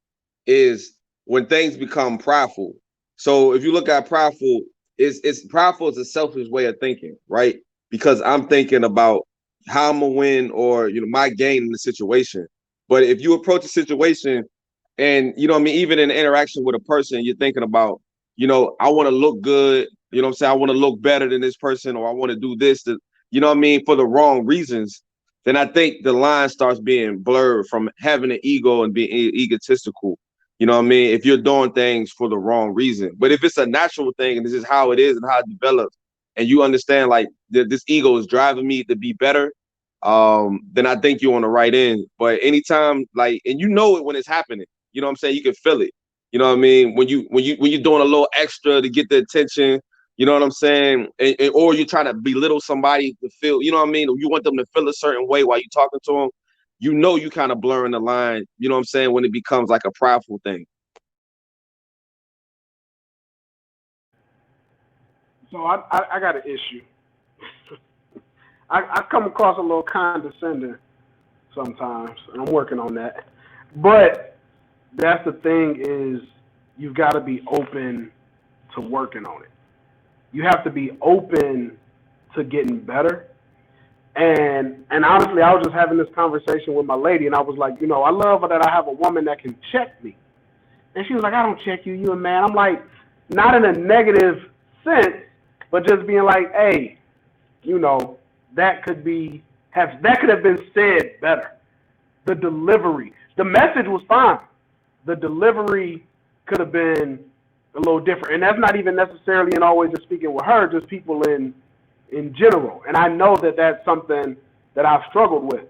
is when things become prideful. So if you look at prideful, it's prideful is a selfish way of thinking, right? Because I'm thinking about how I'm gonna win or my gain in the situation. But if you approach a situation and what I mean, even in interaction with a person, you're thinking about, I want to look good, what I'm saying? I want to look better than this person, or I want to do this to, what I mean, for the wrong reasons, then I think the line starts being blurred from having an ego and being egotistical. You know what I mean? If you're doing things for the wrong reason. But if it's a natural thing and this is how it is and how it develops, and you understand like this ego is driving me to be better, then I think you're on the right end. But anytime, like, and you know it when it's happening, you know what I'm saying? You can feel it. You know what I mean? When you're doing a little extra to get the attention, you know what I'm saying? Or you try to belittle somebody to feel, you know what I mean? Or you want them to feel a certain way while you're talking to them. You know, you kind of blurring the line. You know what I'm saying? When it becomes like a prideful thing. So I got an issue. I come across a little condescending sometimes, and I'm working on that. But that's the thing is you've got to be open to working on it. You have to be open to getting better. And honestly, I was just having this conversation with my lady, and I was like, I love that I have a woman that can check me. And she was like, I don't check you, you a man. I'm like, not in a negative sense, but just being like, hey, that could have been said better. The delivery, the message was fine. The delivery could have been a little different, and that's not even necessarily in always just speaking with her, just people in general. And I know that that's something that I've struggled with.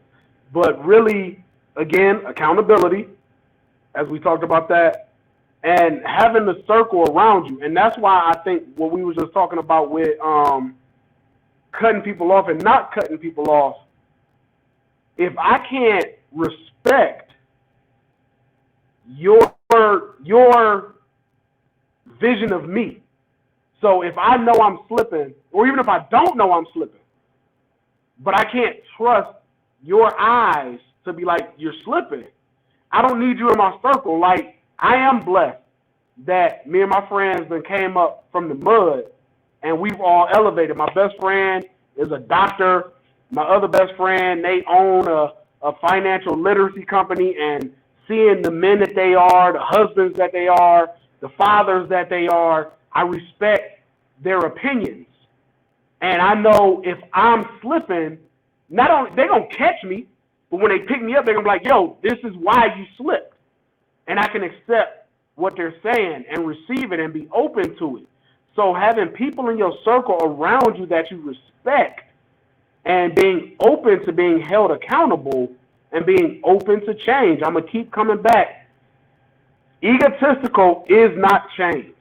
But really, again, accountability, as we talked about that, and having the circle around you. And that's why I think what we were just talking about with cutting people off and not cutting people off, if I can't respect your vision of me, so if I know I'm slipping, or even if I don't know I'm slipping, but I can't trust your eyes to be like, you're slipping, I don't need you in my circle. Like, I am blessed that me and my friends then came up from the mud and we've all elevated. My best friend is a doctor. My other best friend, they own a financial literacy company, and seeing the men that they are, the husbands that they are, the fathers that they are, I respect their opinions. And I know if I'm slipping, not only they're going to catch me, but when they pick me up, they're going to be like, yo, this is why you slipped. And I can accept what they're saying and receive it and be open to it. So having people in your circle around you that you respect and being open to being held accountable and being open to change. I'm going to keep coming back. Egotistical is not change.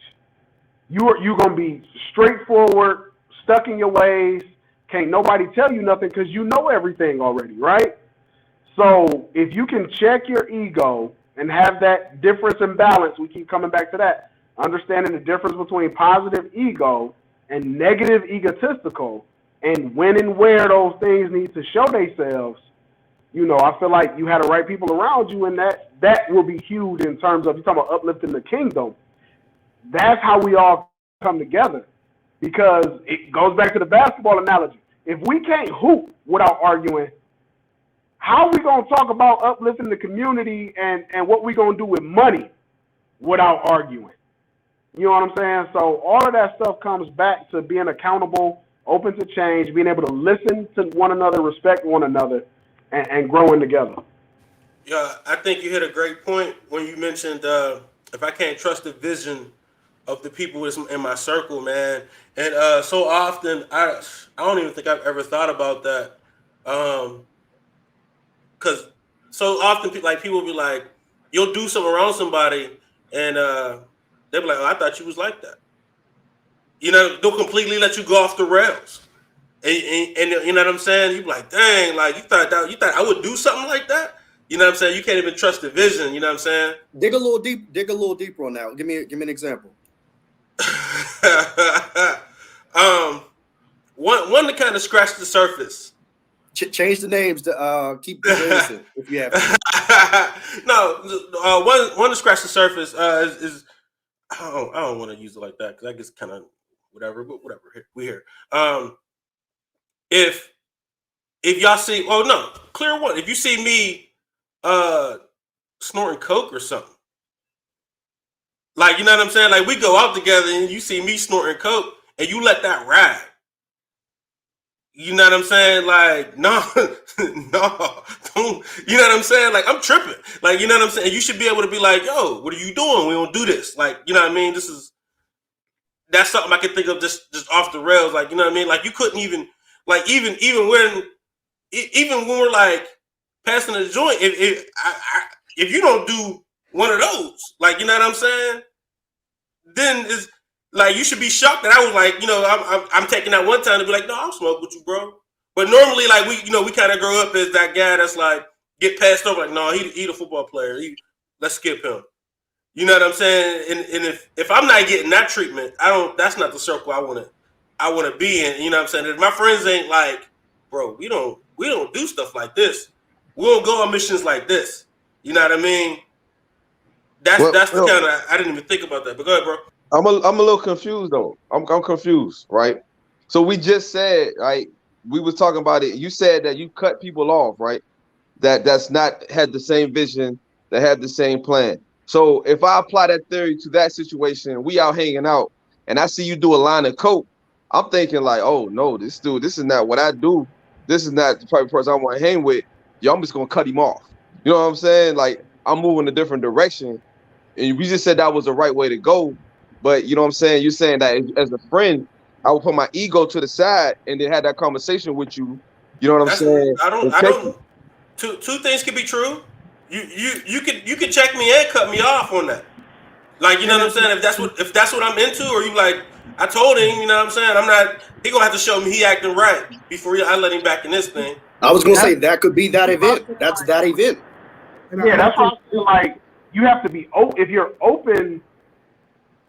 You're going to be straightforward, stuck in your ways. Can't nobody tell you nothing because you know everything already, right? So if you can check your ego and have that difference and balance, we keep coming back to that, understanding the difference between positive ego and negative egotistical, and when and where those things need to show themselves, I feel like you had the right people around you, and that will be huge in terms of, you talking about uplifting the kingdom. That's how we all come together, because it goes back to the basketball analogy. If we can't hoop without arguing, how are we going to talk about uplifting the community and what we going to do with money without arguing? You know what I'm saying? So all of that stuff comes back to being accountable, open to change, being able to listen to one another, respect one another, and growing together. Yeah, I think you hit a great point when you mentioned if I can't trust the vision of the people in my circle, man. And so often, I don't even think I've ever thought about that. Because so often, people will be like, you'll do something around somebody, and they'll be like, oh, I thought you was like that. They'll completely let you go off the rails. And you know what I'm saying? You be like, dang, like you thought I would do something like that? You know what I'm saying? You can't even trust the vision. You know what I'm saying? Dig a little deeper on that. Give me an example. One to kind of scratch the surface. Change the names to keep the innocent if you have to. No, one to scratch the surface is I don't want to use it like that because I guess kind of whatever, but whatever. We here. If y'all see, oh no, clear one. If you see me snorting coke or something, like, you know what I'm saying? Like, we go out together and you see me snorting coke and you let that ride. You know what I'm saying? Like, no, no, don't. You know what I'm saying? Like, I'm tripping. Like, you know what I'm saying? You should be able to be like, yo, what are you doing? We don't do this. Like, you know what I mean? That's something I can think of just off the rails. Like, you know what I mean? Like, you couldn't even, like, even when we're like passing the joint, if you don't do one of those. Like, you know what I'm saying? Then it's like you should be shocked that I was like, I'm taking that one time to be like, no, I'll smoke with you, bro. But normally, like we kind of grow up as that guy that's like get passed over, like, no, he the football player. Let's skip him. You know what I'm saying? And if I'm not getting that treatment, that's not the circle I wanna be in. You know what I'm saying? If my friends ain't like, bro, we don't do stuff like this. We don't go on missions like this. You know what I mean? That's the kind of, I didn't even think about that. But go ahead, bro. I'm a little confused though. I'm confused, right? So we just said, right? We was talking about it. You said that you cut people off, right? That's not had the same vision, that had the same plan. So if I apply that theory to that situation, we out hanging out, and I see you do a line of coke, I'm thinking like, oh no, this dude, this is not what I do. This is not the type of person I want to hang with. Yo, I'm just gonna cut him off. You know what I'm saying? Like I'm moving a different direction, and we just said that was the right way to go. But you know what I'm saying? You're saying that as a friend, I would put my ego to the side and then have that conversation with you. You know what I'm saying? I don't. Two things could be true. You could check me and cut me off on that. Like, you know what I'm saying? If that's what I'm into, or you like, I told him, you know what I'm saying? I'm not. He gonna have to show me he acting right before I let him back in this thing. I was gonna say that could be that event. That's that event. Yeah, that's why I feel like you have to be if you're open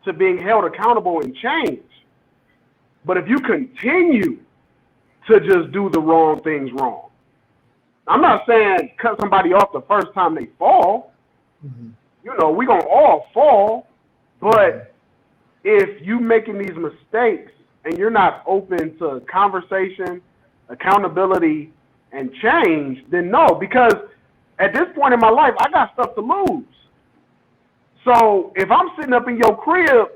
to being held accountable and change. But if you continue to just do the wrong things wrong, I'm not saying cut somebody off the first time they fall. Mm-hmm. You know, we're going to all fall. But if you making these mistakes and you're not open to conversation, accountability, and change, then no. Because at this point in my life, I got stuff to lose. So if I'm sitting up in your crib,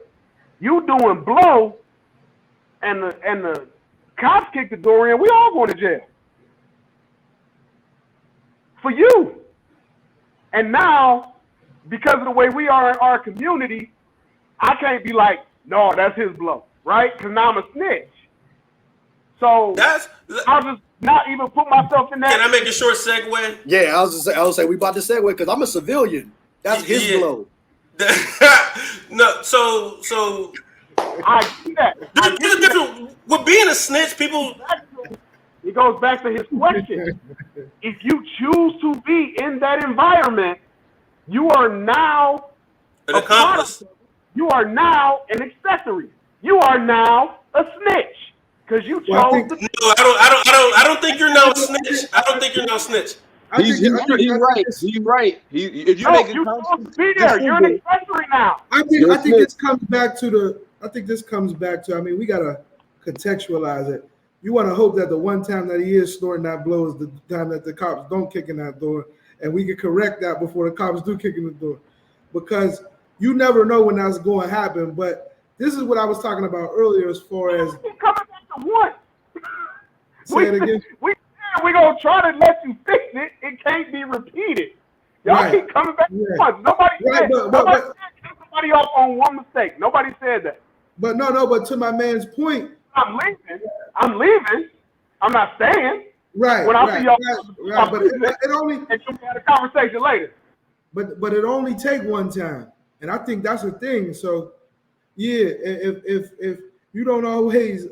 you doing blow, and the cops kick the door in, we all going to jail. For you. And now, because of the way we are in our community, I can't be like, no, that's his blow, right? Because now I'm a snitch. So I'll just not even put myself in that. Can I make a short segue? Yeah, I was say we about to segue because I'm a civilian. That's his blow. No, so I see that. There's a difference with being a snitch. People. It goes back to his question. If you choose to be in that environment, you are now an accomplice. You are now an accessory. You are now a snitch because you chose. No, I don't think you're now a snitch. I don't think you're now a snitch. He's right. He's right. If you make it be there. You're an accessory now. I think this comes back to I mean, we gotta contextualize it. You want to hope that the one time that he is snorting that blow is the time that the cops don't kick in that door, and we can correct that before the cops do kick in the door, because you never know when that's going to happen. But this is what I was talking about earlier, as far as coming back to what? Say it again. We're going to try to let you fix it. It can't be repeated. Y'all keep coming back to once. Nobody said cut somebody off on one mistake. Nobody said that. But but to my man's point, I'm leaving. I'm not staying. Right. When I see y'all, right. But it only, and you had a conversation later. But it only take one time, and I think that's the thing. So, yeah, if you don't always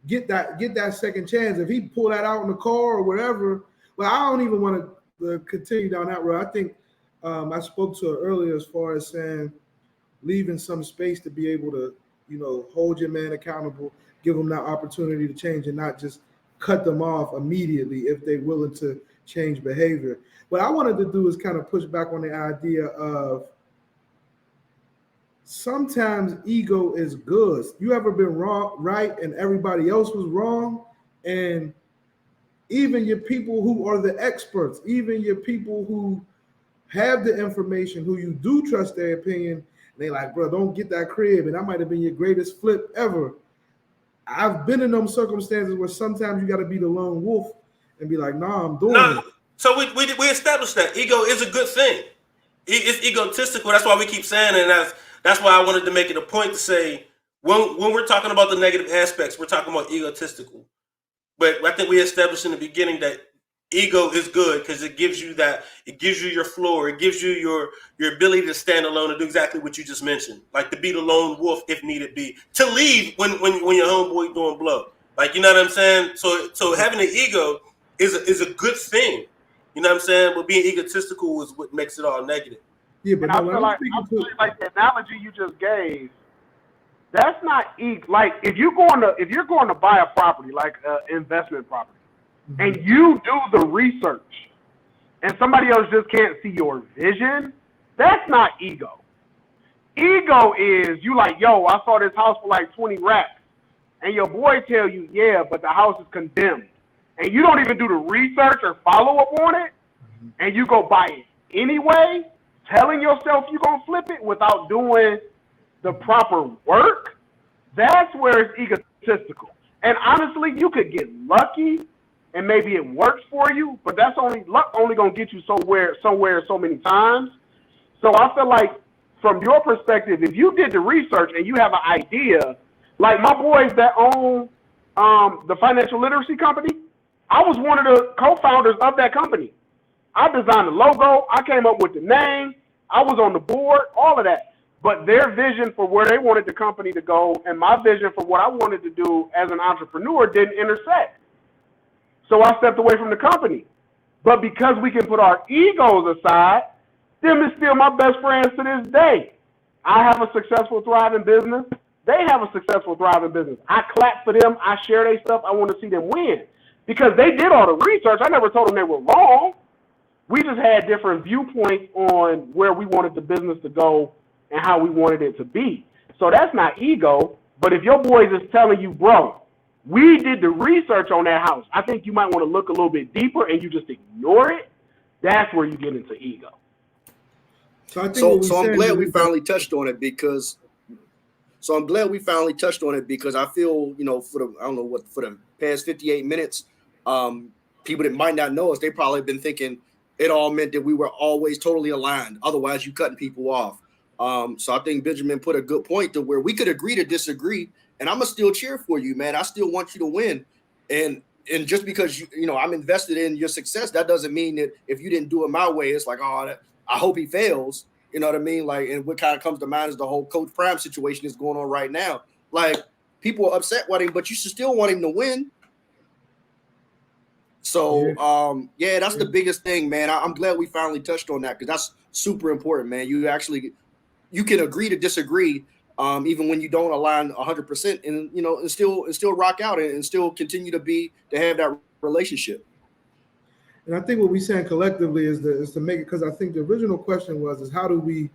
get that second chance, if he pull that out in the car or whatever, well, I don't even want to continue down that road. I think I spoke to her earlier as far as saying leaving some space to be able to, hold your man accountable, give them that opportunity to change, and not just cut them off immediately if they're willing to change behavior. What I wanted to do is kind of push back on the idea of sometimes ego is good. You ever been wrong, right, and everybody else was wrong? And even your people who are the experts, even your people who have the information, who you do trust their opinion, they like, bro, don't get that crib. And that might have been your greatest flip ever. I've been in them circumstances where sometimes you got to be the lone wolf and be like, nah, I'm doing it. So we established that ego is a good thing. It's egotistical. That's why we keep saying it. And that's why I wanted to make it a point to say when we're talking about the negative aspects, we're talking about egotistical. But I think we established in the beginning that ego is good because it gives you your floor, it gives you your ability to stand alone and do exactly what you just mentioned, like to be the lone wolf if needed be, to leave when your homeboy doing blow, like, you know what I'm saying. So having an ego is a good thing, you know what I'm saying. But being egotistical is what makes it all negative. Yeah, but And no, I when feel I'm like speaking to the analogy you just gave, that's not like if you're going to buy a property, like investment property, and you do the research, and somebody else just can't see your vision, that's not ego. Ego is you like, yo, I saw this house for like 20 racks, and your boy tell you, yeah, but the house is condemned, and you don't even do the research or follow up on it, and you go buy it anyway, telling yourself you're gonna flip it without doing the proper work. That's where it's egotistical. And honestly, you could get lucky and maybe it works for you, but that's luck only gonna get you somewhere so many times. So I feel like from your perspective, if you did the research and you have an idea, like my boys that own the financial literacy company, I was one of the co-founders of that company. I designed the logo, I came up with the name, I was on the board, all of that. But their vision for where they wanted the company to go and my vision for what I wanted to do as an entrepreneur didn't intersect. So I stepped away from the company. But because we can put our egos aside, them is still my best friends to this day. I have a successful, thriving business. They have a successful, thriving business. I clap for them. I share their stuff. I want to see them win. Because they did all the research. I never told them they were wrong. We just had different viewpoints on where we wanted the business to go and how we wanted it to be. So that's not ego. But if your boys is telling you, bro, we did the research on that house, I think you might want to look a little bit deeper and you just ignore it, that's where you get into ego. So I think So I'm glad we finally touched on it because I feel, for the past 58 minutes, people that might not know us, they probably been thinking it all meant that we were always totally aligned. Otherwise, you cutting people off. So I think Benjamin put a good point to where we could agree to disagree, and I'm gonna still cheer for you, man. I still want you to win, and just because I'm invested in your success, that doesn't mean that if you didn't do it my way, it's like, oh, I hope he fails. You know what I mean? Like, and what kind of comes to mind is the whole Coach Prime situation is going on right now. Like, people are upset with him, but you should still want him to win. So, that's the biggest thing, man. I'm glad we finally touched on that because that's super important, man. You can agree to disagree, even when you don't align 100%, and still rock out and still continue to have that relationship. And I think what we're saying collectively is to make it, because I think the original question is how do we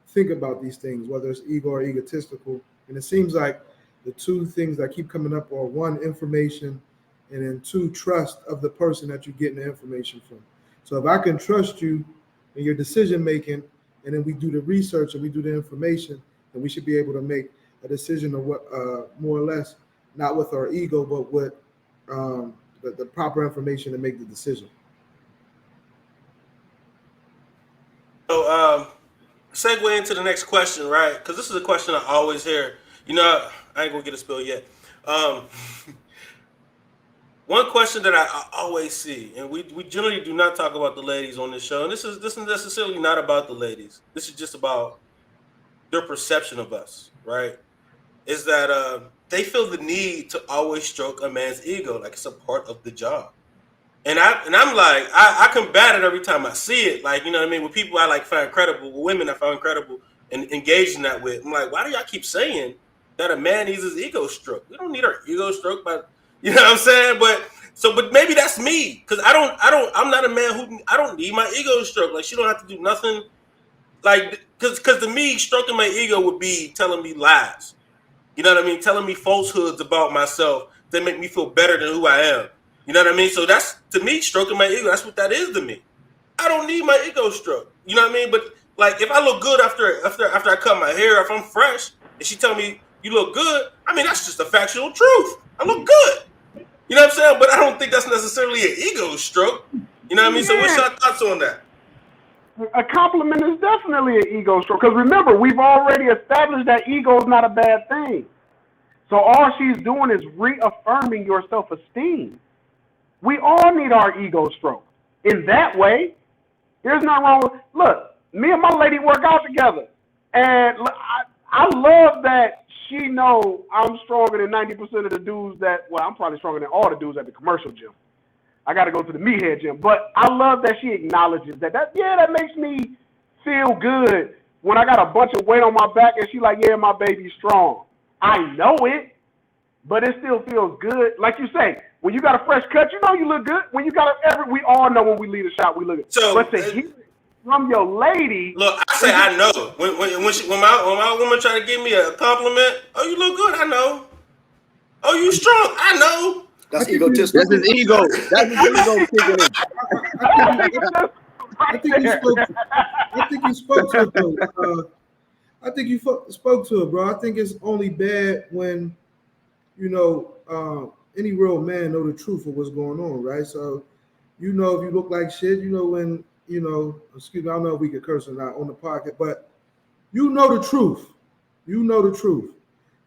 think about these things, whether it's ego or egotistical? And it seems like the two things that keep coming up are one, information, and then two, trust of the person that you're getting the information from. So if I can trust you in your decision making, and then we do the research and we do the information, then we should be able to make a decision of what, more or less, not with our ego, but with the proper information to make the decision. So segue into the next question, right? Because this is a question I always hear. I ain't gonna get a spill yet. One question that I always see, and we generally do not talk about the ladies on this show, and this is necessarily not about the ladies. This is just about their perception of us, right? Is that they feel the need to always stroke a man's ego like it's a part of the job. And I'm like, I combat it every time I see it. Like, you know what I mean? With people I like find credible, with women I find credible and engage in that with. I'm like, why do y'all keep saying that a man needs his ego stroked? We don't need our ego stroked, but you know what I'm saying? But maybe that's me. Cause I'm not a man who, I don't need my ego stroked. Like, she don't have to do nothing. Like, cause to me, stroking my ego would be telling me lies. You know what I mean? Telling me falsehoods about myself that make me feel better than who I am. You know what I mean? So that's, to me, stroking my ego. That's what that is to me. I don't need my ego stroked. You know what I mean? But like, if I look good after I cut my hair, if I'm fresh, and she tell me you look good, I mean, that's just a factual truth. I look good. You know what I'm saying? But I don't think that's necessarily an ego stroke. You know what I mean? So what's your thoughts on that? A compliment is definitely an ego stroke. Because remember, we've already established that ego is not a bad thing. So all she's doing is reaffirming your self-esteem. We all need our ego stroked. In that way, there's nothing wrong with. Look, me and my lady work out together, and I love that she know I'm stronger than 90% of the dudes that. Well, I'm probably stronger than all the dudes at the commercial gym. I got to go to the meathead gym, but I love that she acknowledges that. That makes me feel good when I got a bunch of weight on my back and she like, yeah, my baby's strong. I know it, but it still feels good. Like you say, when you got a fresh cut, you know you look good. When you got we all know when we leave the shop, we look good. So, but to hear it from your lady, look, I say I know. When my woman try to give me a compliment, oh, you look good, I know. Oh, you strong, I know. That's egotistical. That's his ego. That's his ego kicking in. I think you spoke to it though. I think you spoke to it, bro. I think it's only bad when, any real man know the truth of what's going on, right? So, if you look like shit, when, excuse me, I don't know if we could curse or not on the pocket, but you know the truth. You know the truth.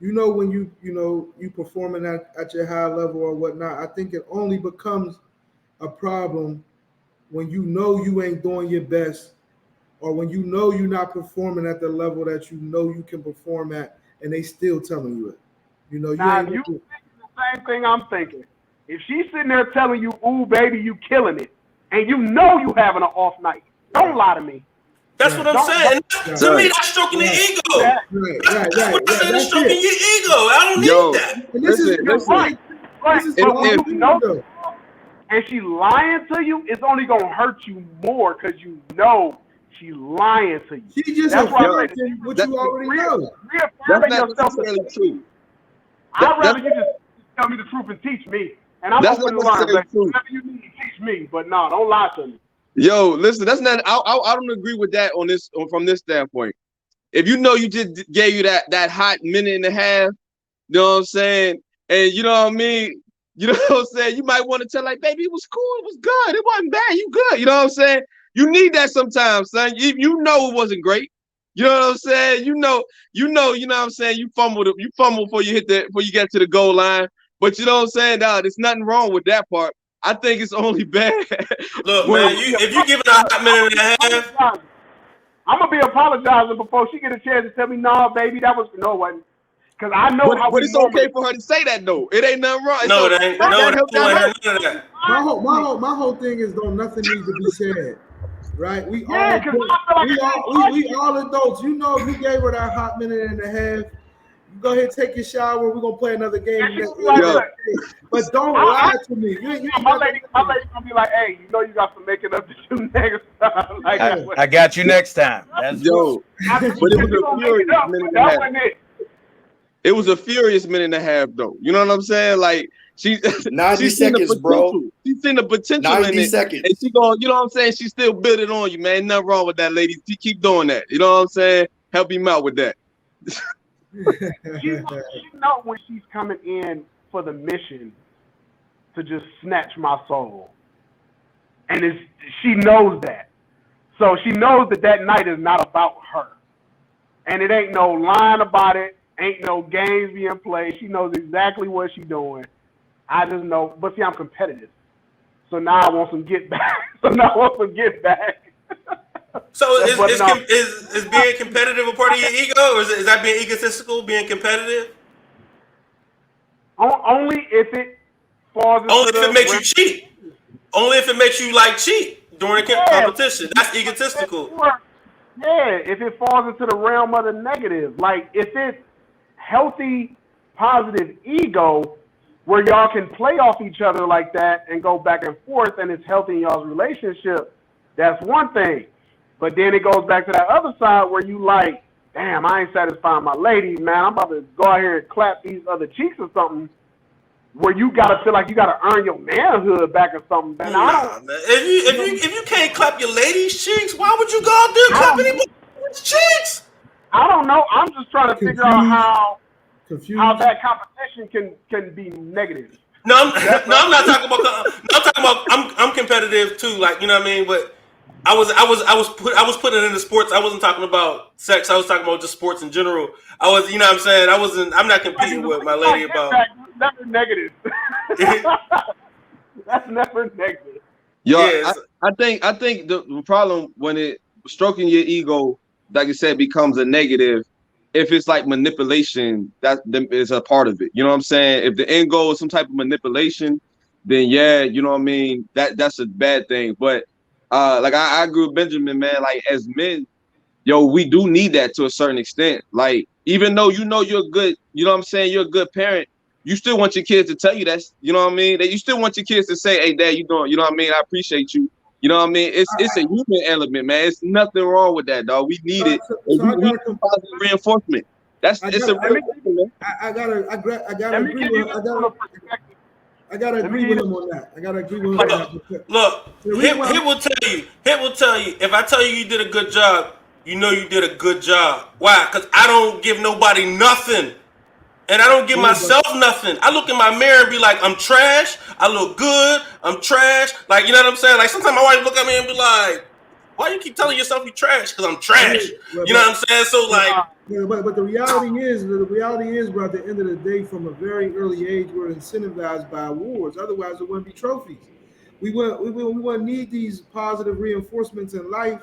When you performing at your high level or whatnot. I think it only becomes a problem when you ain't doing your best, or when you're not performing at the level that you can perform at, and they still telling you it. You thinking the same thing I'm thinking. If she's sitting there telling you, "Ooh, baby, you killing it," and you having an off night, don't lie to me. That's what I'm saying. To me, that's stroking the ego. Right. That's what I'm saying, it's stroking your ego. I don't need that. And this is and she lying to you, it's only gonna hurt you more because you know she's lying to you. She just that's why what you already know. Reaffirming yourself. True. I'd rather you just tell me the truth and teach me. And I'm gonna learn. Whatever you need to teach me, but no, don't lie to me. Yo, listen, that's not. I don't agree with that from this standpoint. If you just gave you that hot minute and a half, you know what I'm saying, and you know what I mean, you know what I'm saying, you might want to tell like, baby, it was cool, it was good, it wasn't bad, you good, you know what I'm saying. You need that sometimes, son. You know it wasn't great. You know what I'm saying. You know what I'm saying. You fumble before you get to the goal line. But you know what I'm saying. There's nothing wrong with that part. I think it's only bad. Look, man, if you give it a hot minute and a half, I'm gonna be apologizing before she get a chance to tell me, no, baby, that was no one. Because I know how. But it's okay for her to say that though. It ain't nothing wrong. No, it ain't. No, it ain't. My whole thing is though nothing needs to be said. Right, we all adults. If you gave her that hot minute and a half, you go ahead, take your shower. We're gonna play another game. But don't lie to me. My lady gonna be like, "Hey, you got some making up to do next time." Like, I got you next time. But it was a furious minute and a half. It was a furious minute and a half, though. You know what I'm saying? Like. She's 90 seconds, bro. She's seen the potential 90 in it. seconds. And she going, you know what I'm saying? She still building on you, man. Nothing wrong with that, lady. She keep doing that. You know what I'm saying? Help him out with that. She know when she's coming in for the mission to just snatch my soul. And she knows that. So she knows that night is not about her. And it ain't no lying about it. Ain't no games being played. She knows exactly what she's doing. I just know, but see, I'm competitive. So now I want some get back. So is being competitive a part of your ego, or is that being egotistical, being competitive? Only if it falls into Only if it makes you cheat. Only if it makes you cheat during a competition. That's egotistical. Yeah, if it falls into the realm of the negative. Like if it's healthy, positive ego, where y'all can play off each other like that and go back and forth, and it's healthy in y'all's relationship, that's one thing. But then it goes back to that other side where you like, damn, I ain't satisfying my lady, man. I'm about to go out here and clap these other cheeks or something, where you gotta feel like you gotta earn your manhood back or something. Man, if you can't clap your lady's cheeks, why would you go out there and clap anybody's cheeks? I don't know. I'm just trying to figure out how that competition can be negative. I'm not talking about. I'm talking about. I'm competitive too. Like, you know what I mean. But I was putting into sports. I wasn't talking about sex. I was talking about just sports in general. I was, you know what I'm saying. I'm not competing with my lady about. Never negative. That's never negative. Yo, Yes. I think the problem when it stroking your ego, like you said, becomes a negative. If it's like manipulation, that is a part of it. You know what I'm saying? If the end goal is some type of manipulation, then yeah, you know what I mean. That's a bad thing. But like I agree with Benjamin, man. Like as men, yo, we do need that to a certain extent. Like, even though you know you're good, you know what I'm saying, you're a good parent, you still want your kids to tell you that's, you know what I mean? That you still want your kids to say, hey, dad, you doing, you know what I mean? I appreciate you. You know what I mean? It's a human element, man. It's nothing wrong with that, dog. We need it. And So I we gotta need positive reinforcement. It's a I real me thing, man. gotta let me agree give with you this from a perspective. I gotta Let me agree give with you him on that. I gotta agree with him on that. Because Look, the reason why Hit will tell you. Hit will tell you. If I tell you you did a good job, you know you did a good job. Why? Because I don't give nobody nothing. And I don't give yeah, but myself nothing. I look in my mirror and be like, I'm trash. I look good. I'm trash. Like, you know what I'm saying? Like, sometimes my wife look at me and be like, why you keep telling yourself you trash? Because I'm trash. but, You know what I'm saying? So, but, like, but the reality is, bro, at the end of the day, from a very early age, we're incentivized by awards. Otherwise, there wouldn't be trophies. We wouldn't need these positive reinforcements in life.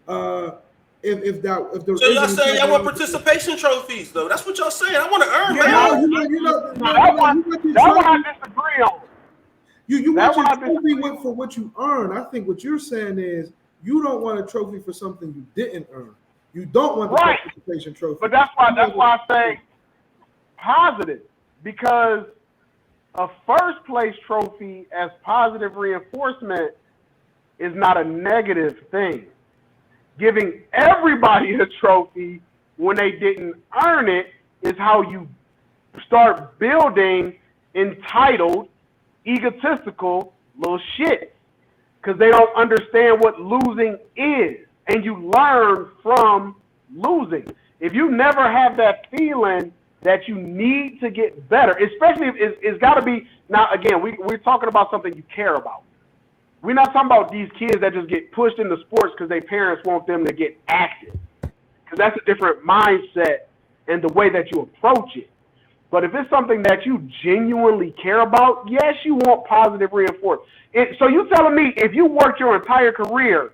Uh, if there so y'all isn't a saying y'all want psychological. participation trophies, though. That's what y'all saying. I want to earn, Yeah, man. No, that one, you want your that one I trophy. disagree on. You That want one your I trophy disagree on. for what you earn. I think what you're saying is you don't want a trophy for something you didn't earn. You don't want the Right. participation trophy. But that's why I say positive, because a first place trophy as positive reinforcement is not a negative thing. Giving everybody a trophy when they didn't earn it is how you start building entitled, egotistical little shit, because they don't understand what losing is, and you learn from losing. If you never have that feeling that you need to get better, especially if it's got to be, now again, we're talking about something you care about. We're not talking about these kids that just get pushed into sports because their parents want them to get active, because that's a different mindset and the way that you approach it. But if it's something that you genuinely care about, yes, you want positive reinforcement. So you telling me if you worked your entire career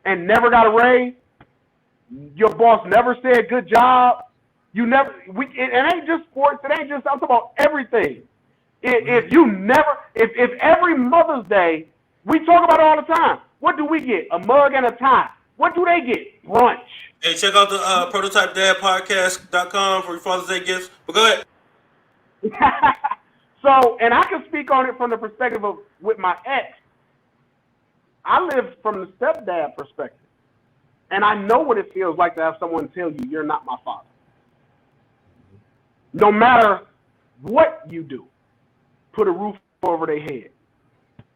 and never got a raise, your boss never said good job, you never, it ain't just sports, it ain't just, I'm talking about everything. If every Mother's Day, we talk about it all the time, what do we get? A mug and a tie. What do they get? Brunch. Hey, check out the prototypedadpodcast.com for your Father's Day gifts. But go ahead. So, and I can speak on it from the perspective of with my ex. I live from the stepdad perspective, and I know what it feels like to have someone tell you you're not my father. No matter what you do, put a roof over their head.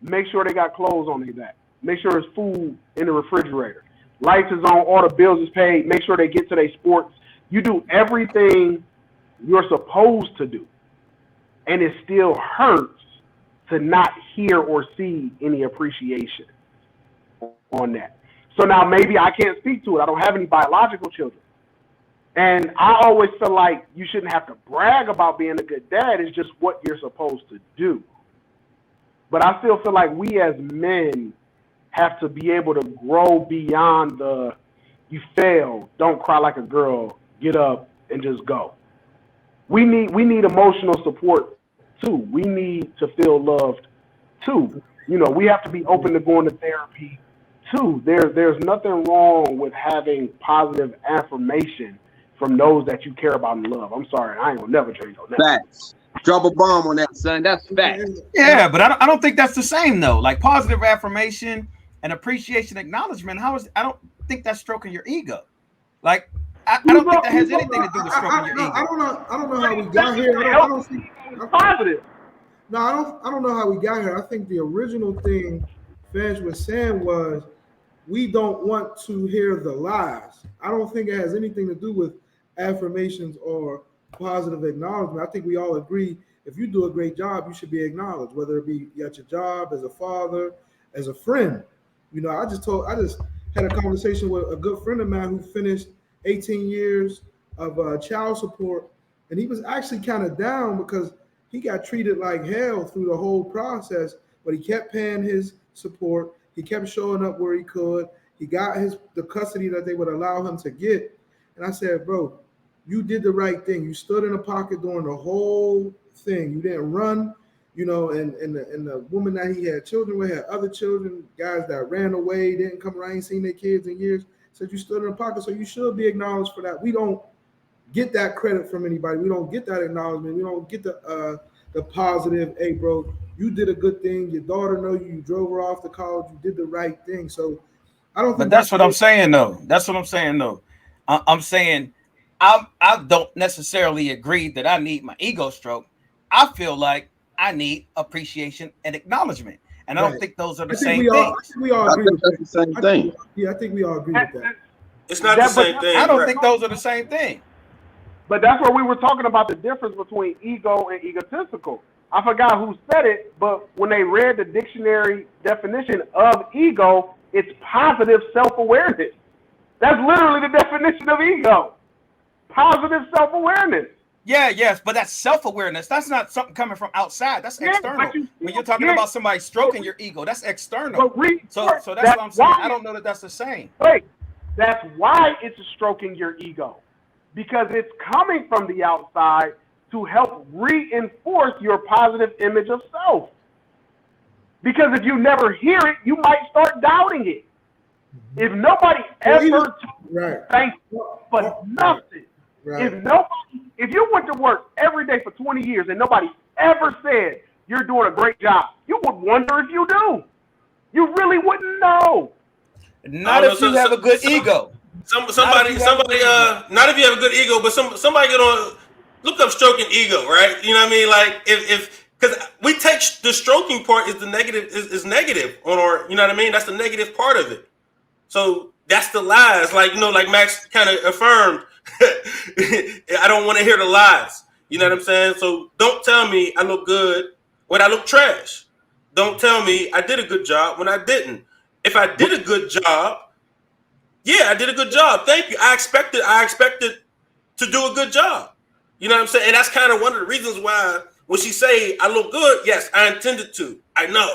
Make sure they got clothes on their back. Make sure there's food in the refrigerator. Lights is on, all the bills is paid. Make sure they get to their sports. You do everything you're supposed to do. And it still hurts to not hear or see any appreciation on that. So now maybe I can't speak to it. I don't have any biological children. And I always feel like you shouldn't have to brag about being a good dad. It's just what you're supposed to do. But I still feel like we as men have to be able to grow beyond the you fail, don't cry like a girl, get up and just go. We need emotional support too. We need to feel loved too. You know, we have to be open to going to therapy too. There's nothing wrong with having positive affirmation from those that you care about and love. I'm sorry, I ain't gonna never change on that. Facts. Drop a bomb on that, son. That's facts. Yeah, but I don't think that's the same though. Like positive affirmation and appreciation, acknowledgement. I don't think that's stroking your ego. Like I don't think that has anything to do with stroking your ego. I don't know how we got here. I don't think Positive. No, I don't know how we got here. I think the original thing Fans was saying was we don't want to hear the lies. I don't think it has anything to do with affirmations or positive acknowledgement. I think we all agree if you do a great job, you should be acknowledged, whether it be at your job, as a father, as a friend. You know, I just had a conversation with a good friend of mine who finished 18 years of child support, and he was actually kind of down because he got treated like hell through the whole process but he kept paying his support. He kept showing up where he could. He got the custody that they would allow him to get. And I said, bro, you did the right thing. You stood in the pocket during the whole thing. You didn't run, and the woman that he had children with had other children, guys that ran away, didn't come around, ain't seen their kids in years. Said you stood in the pocket, so you should be acknowledged for that. We don't get that credit from anybody. We don't get that acknowledgement. We don't get the positive, hey, bro, you did a good thing. Your daughter know you. You drove her off to college. You did the right thing. So I don't think. But that's what I'm saying, though. I'm saying I don't necessarily agree that I need my ego stroke. I feel like I need appreciation and acknowledgement, and I don't think those are the same things. I think we all agree with that. That's the same thing. Yeah, I think we all agree with that. It's not the same thing. I don't think those are the same thing. But that's where we were talking about the difference between ego and egotistical. I forgot who said it, but when they read the dictionary definition of ego, it's positive self-awareness. That's literally the definition of ego. Positive self-awareness. Yeah, yes, but that's self-awareness. That's not something coming from outside. That's external. When you're talking about somebody stroking your ego, that's external. So that's what I'm saying. I don't know that that's the same. Wait, that's why it's stroking your ego. Because it's coming from the outside to help reinforce your positive image of self. Because if you never hear it, you might start doubting it. If nobody ever told you thank you for nothing, if you went to work every day for 20 years and nobody ever said you're doing a great job, you would wonder if you do. You really wouldn't know. Not if you have a good ego. Somebody, not if you have a good ego, but somebody get on, look up stroking ego, right? You know what I mean? Like if because we take the stroking part is the negative is negative on our, you know what I mean? That's the negative part of it. So that's the lies, like like Max kind of affirmed. I don't want to hear the lies. You know what I'm saying? So don't tell me I look good when I look trash. Don't tell me I did a good job when I didn't. If I did a good job. Yeah, I did a good job. Thank you. I expected to do a good job. You know what I'm saying? And that's kind of one of the reasons why when she say I look good, yes, I intended to. I know.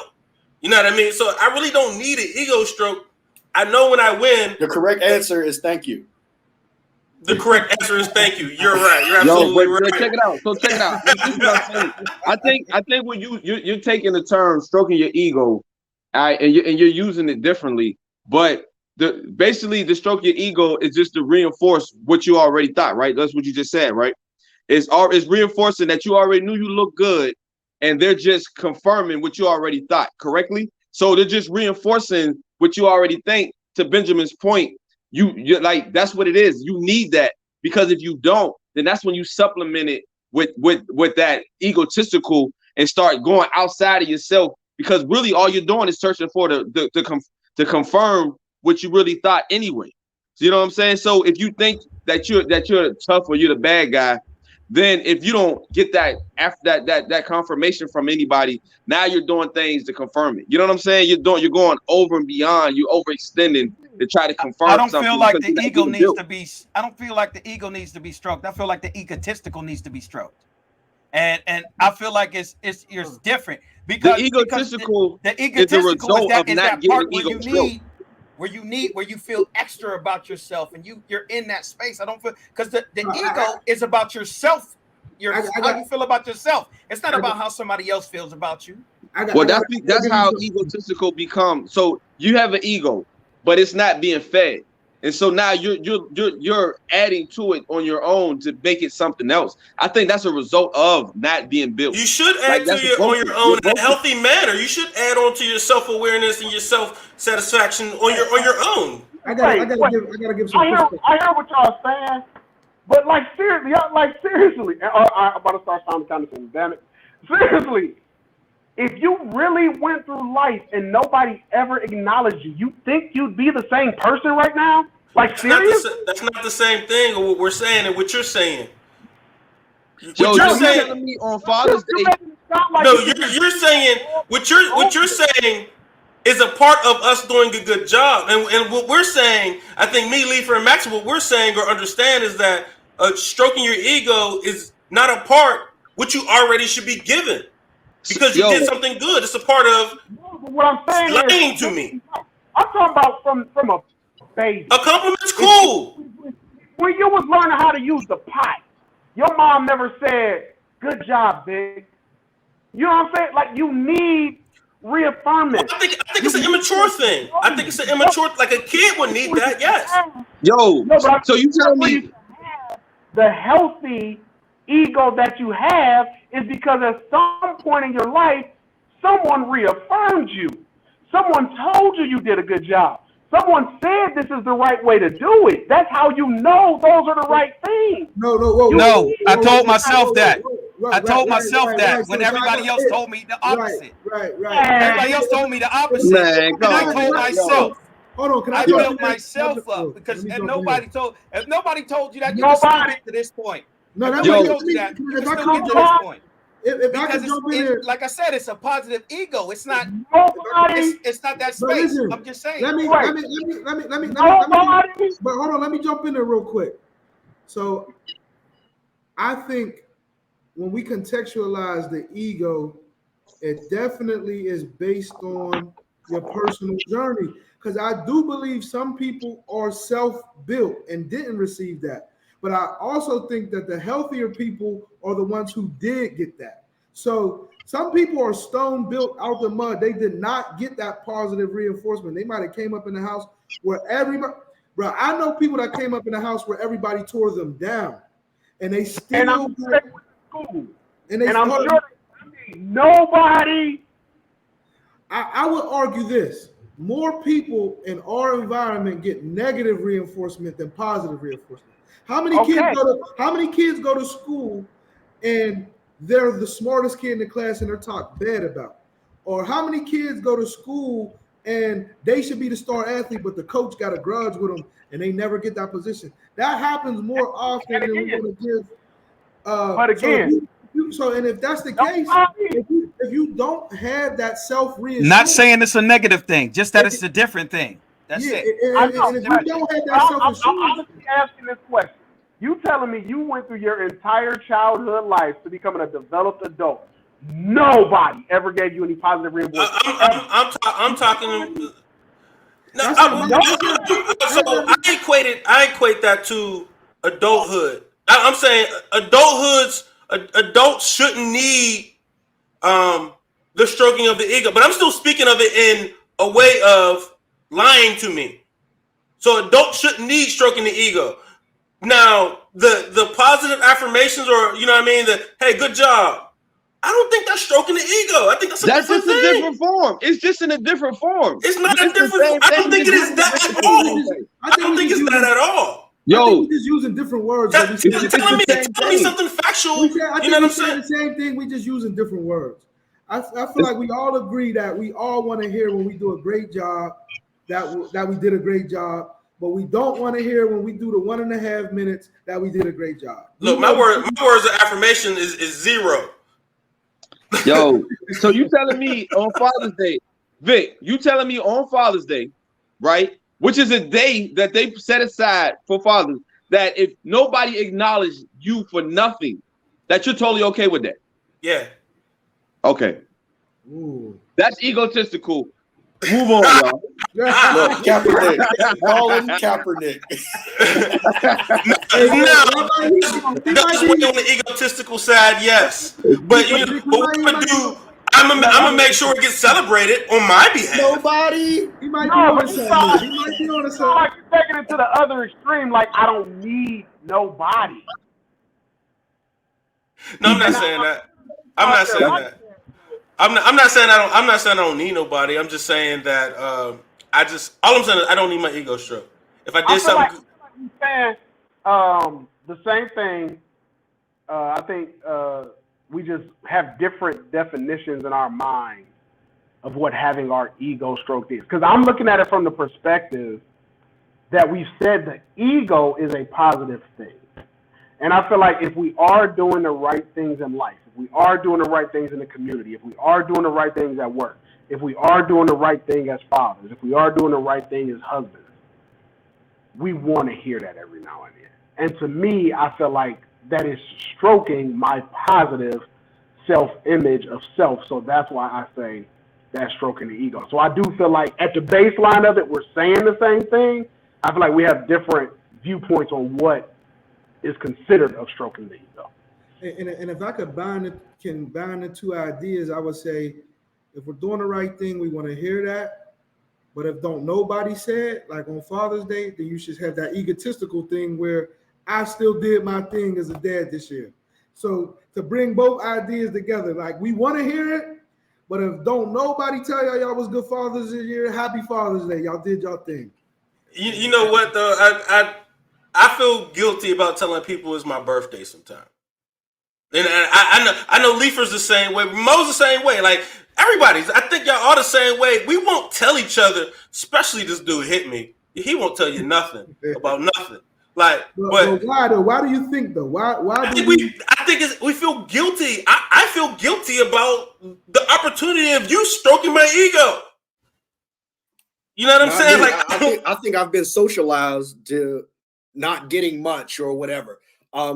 You know what I mean? So I really don't need an ego stroke. I know when I win. The correct answer is thank you. The correct answer is thank you. You're right. You're absolutely right. Check it out. So check it out. This is what I'm saying. I think when you're taking the term stroking your ego, and you're using it differently, but basically the stroke your ego is just to reinforce what you already thought, right? That's what you just said, right? It's reinforcing that you already knew you look good, and they're just confirming what you already thought, correctly? So they're just reinforcing what you already think. To Benjamin's point, you're like, that's what it is. You need that, because if you don't, then that's when you supplement it with that egotistical and start going outside of yourself, because really all you're doing is searching for to confirm what you really thought anyway. So you know what I'm saying? So if you think that you're tough or you're the bad guy, then if you don't get that after that confirmation from anybody, now you're doing things to confirm it. You know what I'm saying? You're going over and beyond. You're overextending to try to confirm. I don't something feel like the ego needs to be. I don't feel like the ego needs to be stroked. I feel like the egotistical needs to be stroked, and I feel like it's different because the egotistical is a result of not getting ego stroked. Where you feel extra about yourself and you're in that space. I don't feel, because the ego is about yourself. How you feel about yourself. It's not about how somebody else feels about you. That's how egotistical becomes. So you have an ego, but it's not being fed, and so now you're adding to it on your own to make it something else. I think that's a result of not being built. You should add to on your own in a healthy manner. You should add on to your self-awareness and your self-satisfaction on your own. I gotta give some. I hear what y'all saying, but seriously, I'm about to start sounding kind of saying, damn it. Seriously, if you really went through life and nobody ever acknowledged you, you think you'd be the same person right now? Serious? That's not the same thing of what we're saying and what you're saying. You're telling me on Father's Day. You're saying what you're saying is a part of us doing a good job, and what we're saying, I think me, Leifer, and Max, what we're saying or understand is that stroking your ego is not a part what you already should be given. because you did something good. It's a part of what I'm saying lying is, to me. I'm talking about from a baby. A compliment's cool. When you was learning how to use the pot, your mom never said, "Good job, big." You know what I'm saying? Like, you need reaffirmment. I think it's an immature thing. I think it's an immature, like a kid would need that. Yes. Yo, so you tell me the healthy ego that you have is because at some point in your life, someone reaffirmed you. Someone told you you did a good job. Someone said this is the right way to do it. That's how you know those are the right things. No, I told myself that. I told myself that when everybody else told me the opposite. Right. Everybody else told me the opposite. Man, And I told myself. Hold on, can I built myself up because if nobody told you that, you can still get to this point. No, that's nobody told you that. You can still get to this point. If I Because can jump in here, like I said, it's a positive ego. It's not. Nobody. It's not that But space. listen, I'm just saying. let me. Nobody. But hold on, let me jump in there real quick. So, I think when we contextualize the ego, it definitely is based on your personal journey. Because I do believe some people are self-built and didn't receive that. But I also think that the healthier people are the ones who did get that. So some people are stone built out the mud. They did not get that positive reinforcement. They might have came up in the house where everybody, bro, I know people that came up in the house where everybody tore them down. And they still And I'm sure they went to school. And I'm sure nobody. I would argue this. More people in our environment get negative reinforcement than positive reinforcement. How many kids go to school and they're the smartest kid in the class and they're talked bad about? Or how many kids go to school and they should be the star athlete, but the coach got a grudge with them and they never get that position? That happens more often than we're going to give. But again, and if that's the case, if you don't have that self-reassurance, not saying it's a negative thing, just that it's a different thing. That's it. And if you don't have that self-assurance, I'm honestly asking this question. You telling me you went through your entire childhood life to becoming a developed adult. Nobody ever gave you any positive reinforcement. I'm talking. No, so I equate that to adulthood. I'm saying adults shouldn't need the stroking of the ego, but I'm still speaking of it in a way of lying to me. So adults shouldn't need stroking the ego. Now, the positive affirmations, or you know what I mean, the hey, good job. I don't think that's stroking the ego. I think that's just a different form. It's just in a different form. It's not a different. I don't think it is that at all. I don't think it's that at all. Yo, we're just using different words. Tell me something factual. You know what I'm saying? The same thing. We just using different words. I feel like we all agree that we all want to hear when we do a great job, that we did a great job, but we don't want to hear when we do the 1.5 minutes that we did a great job. Look, my words of affirmation is 0. Yo, so you telling me on Father's Day, Vic, you telling me on Father's Day, right? Which is a day that they set aside for fathers, that if nobody acknowledged you for nothing, that you're totally okay with that. Yeah. Okay. Ooh. That's egotistical. Move on, y'all. Look, Kaepernick. Colin Kaepernick. On the egotistical side, yes. But what I'm gonna do, I'm gonna make sure it gets celebrated on my behalf. Nobody. He might be on something. He might be on something. Like you're taking it to the other extreme. Like I don't need nobody. No, I'm not saying that. I'm not saying that. I'm not saying I don't need nobody. I'm just saying that all I'm saying is I don't need my ego stroke. If I did something, like you're saying the same thing. I think we just have different definitions in our mind of what having our ego stroked is. Because I'm looking at it from the perspective that we've said the ego is a positive thing. And I feel like if we are doing the right things in life, if we are doing the right things in the community, if we are doing the right things at work, if we are doing the right thing as fathers, if we are doing the right thing as husbands, we want to hear that every now and then. And to me, I feel like that is stroking my positive self-image of self. So that's why I say that's stroking the ego. So I do feel like at the baseline of it, we're saying the same thing. I feel like we have different viewpoints on what is considered of stroking the ego. And if I could bind the two ideas, I would say, if we're doing the right thing, we want to hear that. But if don't nobody say it, like on Father's Day, then you should have that egotistical thing where I still did my thing as a dad this year. So to bring both ideas together, like we want to hear it, but if don't nobody tell y'all was good fathers this year, happy Father's Day. Y'all did y'all thing. You know what though? I feel guilty about telling people it's my birthday sometimes. And I know Leifer's the same way. Mo's the same way. Like everybody's, I think y'all all the same way. We won't tell each other, especially this dude hit me. He won't tell you nothing about nothing. Like, but why though? Why do you think though? Why I think we feel guilty. I feel guilty about the opportunity of you stroking my ego. You know what I'm saying? I think I've been socialized to not getting much or whatever.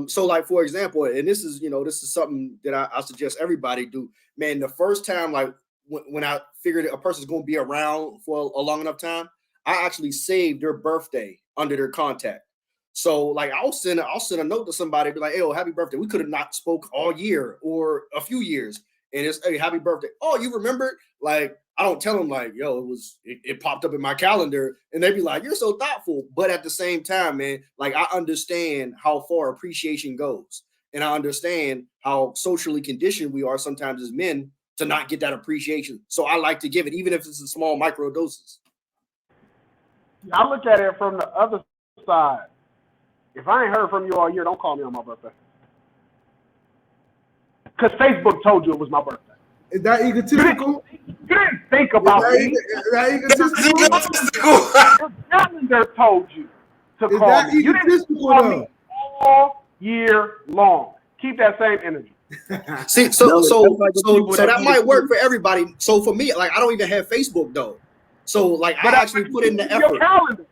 So like, for example, and this is something that I suggest everybody do, man. The first time, like when I figured a person's going to be around for a long enough time, I actually saved their birthday under their contact. So like, I'll send a note to somebody, be like, hey, oh, happy birthday. We could have not spoke all year or a few years. And it's, hey, happy birthday. Oh, you remembered? Like, I don't tell them like, yo, it popped up in my calendar, and they'd be like, you're so thoughtful. But at the same time, man, like I understand how far appreciation goes. And I understand how socially conditioned we are sometimes as men to not get that appreciation. So I like to give it, even if it's in small micro doses. I look at it from the other side. If I ain't heard from you all year, don't call me on my birthday. Because Facebook told you it was my birthday. Is that egotistical? You didn't think about me. Is that egotistical? Your calendar told you to Is call that me. You didn't egotistical call though? me all year long. Keep that same energy. See, so that might work for everybody. So for me, like I don't even have Facebook though. So like I actually put in the effort. Your calendar.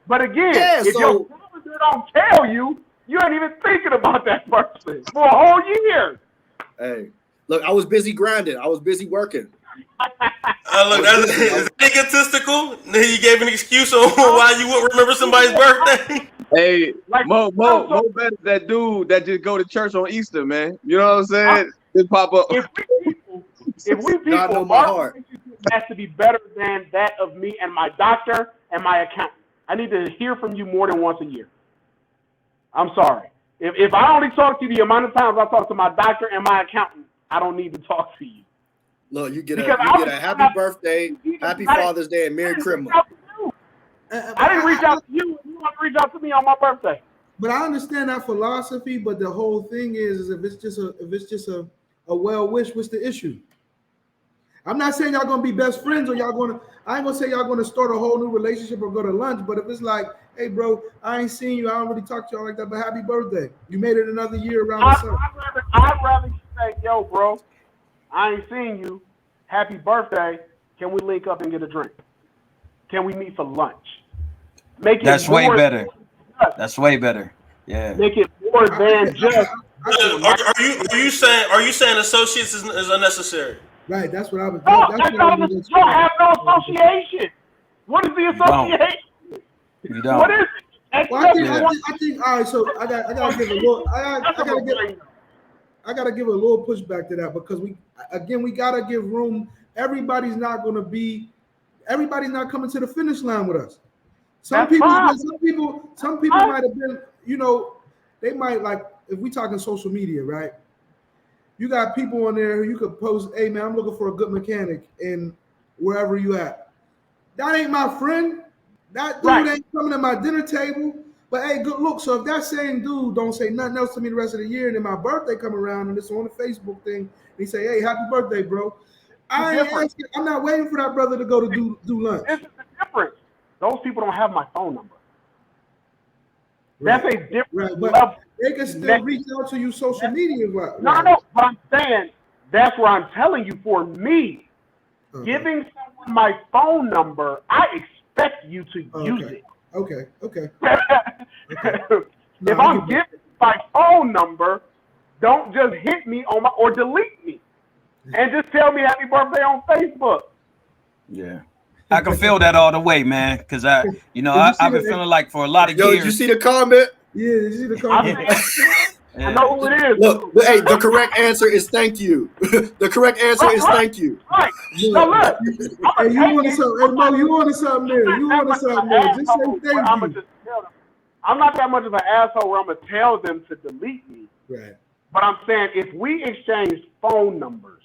But again, if your calendar don't tell you, you ain't even thinking about that person for a whole year. Hey, look, I was busy grinding. I was busy working. Look, is that egotistical? He gave an excuse on why you wouldn't remember somebody's birthday. Hey, Mo better that dude that just go to church on Easter, man. You know what I'm saying? Just pop up. If we people, our relationship has to be better than that of me and my doctor and my accountant. I need to hear from you more than once a year. I'm sorry. If I only talk to you the amount of times I talk to my doctor and my accountant, I don't need to talk to you. Look, you get a happy birthday, happy Father's Day, and Merry Christmas. I didn't reach out to you. You want to reach out to me on my birthday. But I understand that philosophy. But the whole thing is if it's just a well wish, what's the issue? I'm not saying y'all gonna be best friends or I ain't gonna say y'all gonna start a whole new relationship or go to lunch. But if it's like, hey, bro, I ain't seen you. I don't really talk to y'all like that. But happy birthday. You made it another year around the sun. I'd rather say, yo, bro, I ain't seen you. Happy birthday. Can we link up and get a drink? Can we meet for lunch? That's way better. That's way better. Yeah. Make it more than just. Are you saying associates is unnecessary? Right. That's what I was. You don't have no association. What is the association? You don't. What is it? Well, I think. All right. So I gotta give a little. I gotta give a little pushback to that because we gotta give room. Everybody's not coming to the finish line with us. Some people might have been, they might like, if we talking social media, right? You got people on there who you could post, hey man, I'm looking for a good mechanic in wherever you at. That ain't my friend. That dude ain't coming to my dinner table. But hey, good look. So if that same dude don't say nothing else to me the rest of the year, and then my birthday come around and it's on the Facebook thing, and he say, hey, happy birthday, bro. I'm not waiting for that brother to go to do lunch. This is the difference. Those people don't have my phone number. Right. That's a different level. They can still reach out to you social media. Right? No. But I'm saying that's where I'm telling you. For me, giving someone my phone number, I expect you to use it. Okay. If I'm giving my phone number, don't just hit me or delete me. and just tell me happy birthday on Facebook. Yeah. I can feel that all the way, man. Because I've been feeling like for a lot of Yo, years. did you see the comment? Yeah, you see the comment? I know who it is. Look, hey, the correct answer is thank you. The correct answer is thank you. Right. No, look. Hey, you wanted something? Hey, Mo, you wanted something there? You wanted something there? Just say thank you. I'm not that much of an asshole where I'm gonna tell them to delete me. Right. But I'm saying if we exchange phone numbers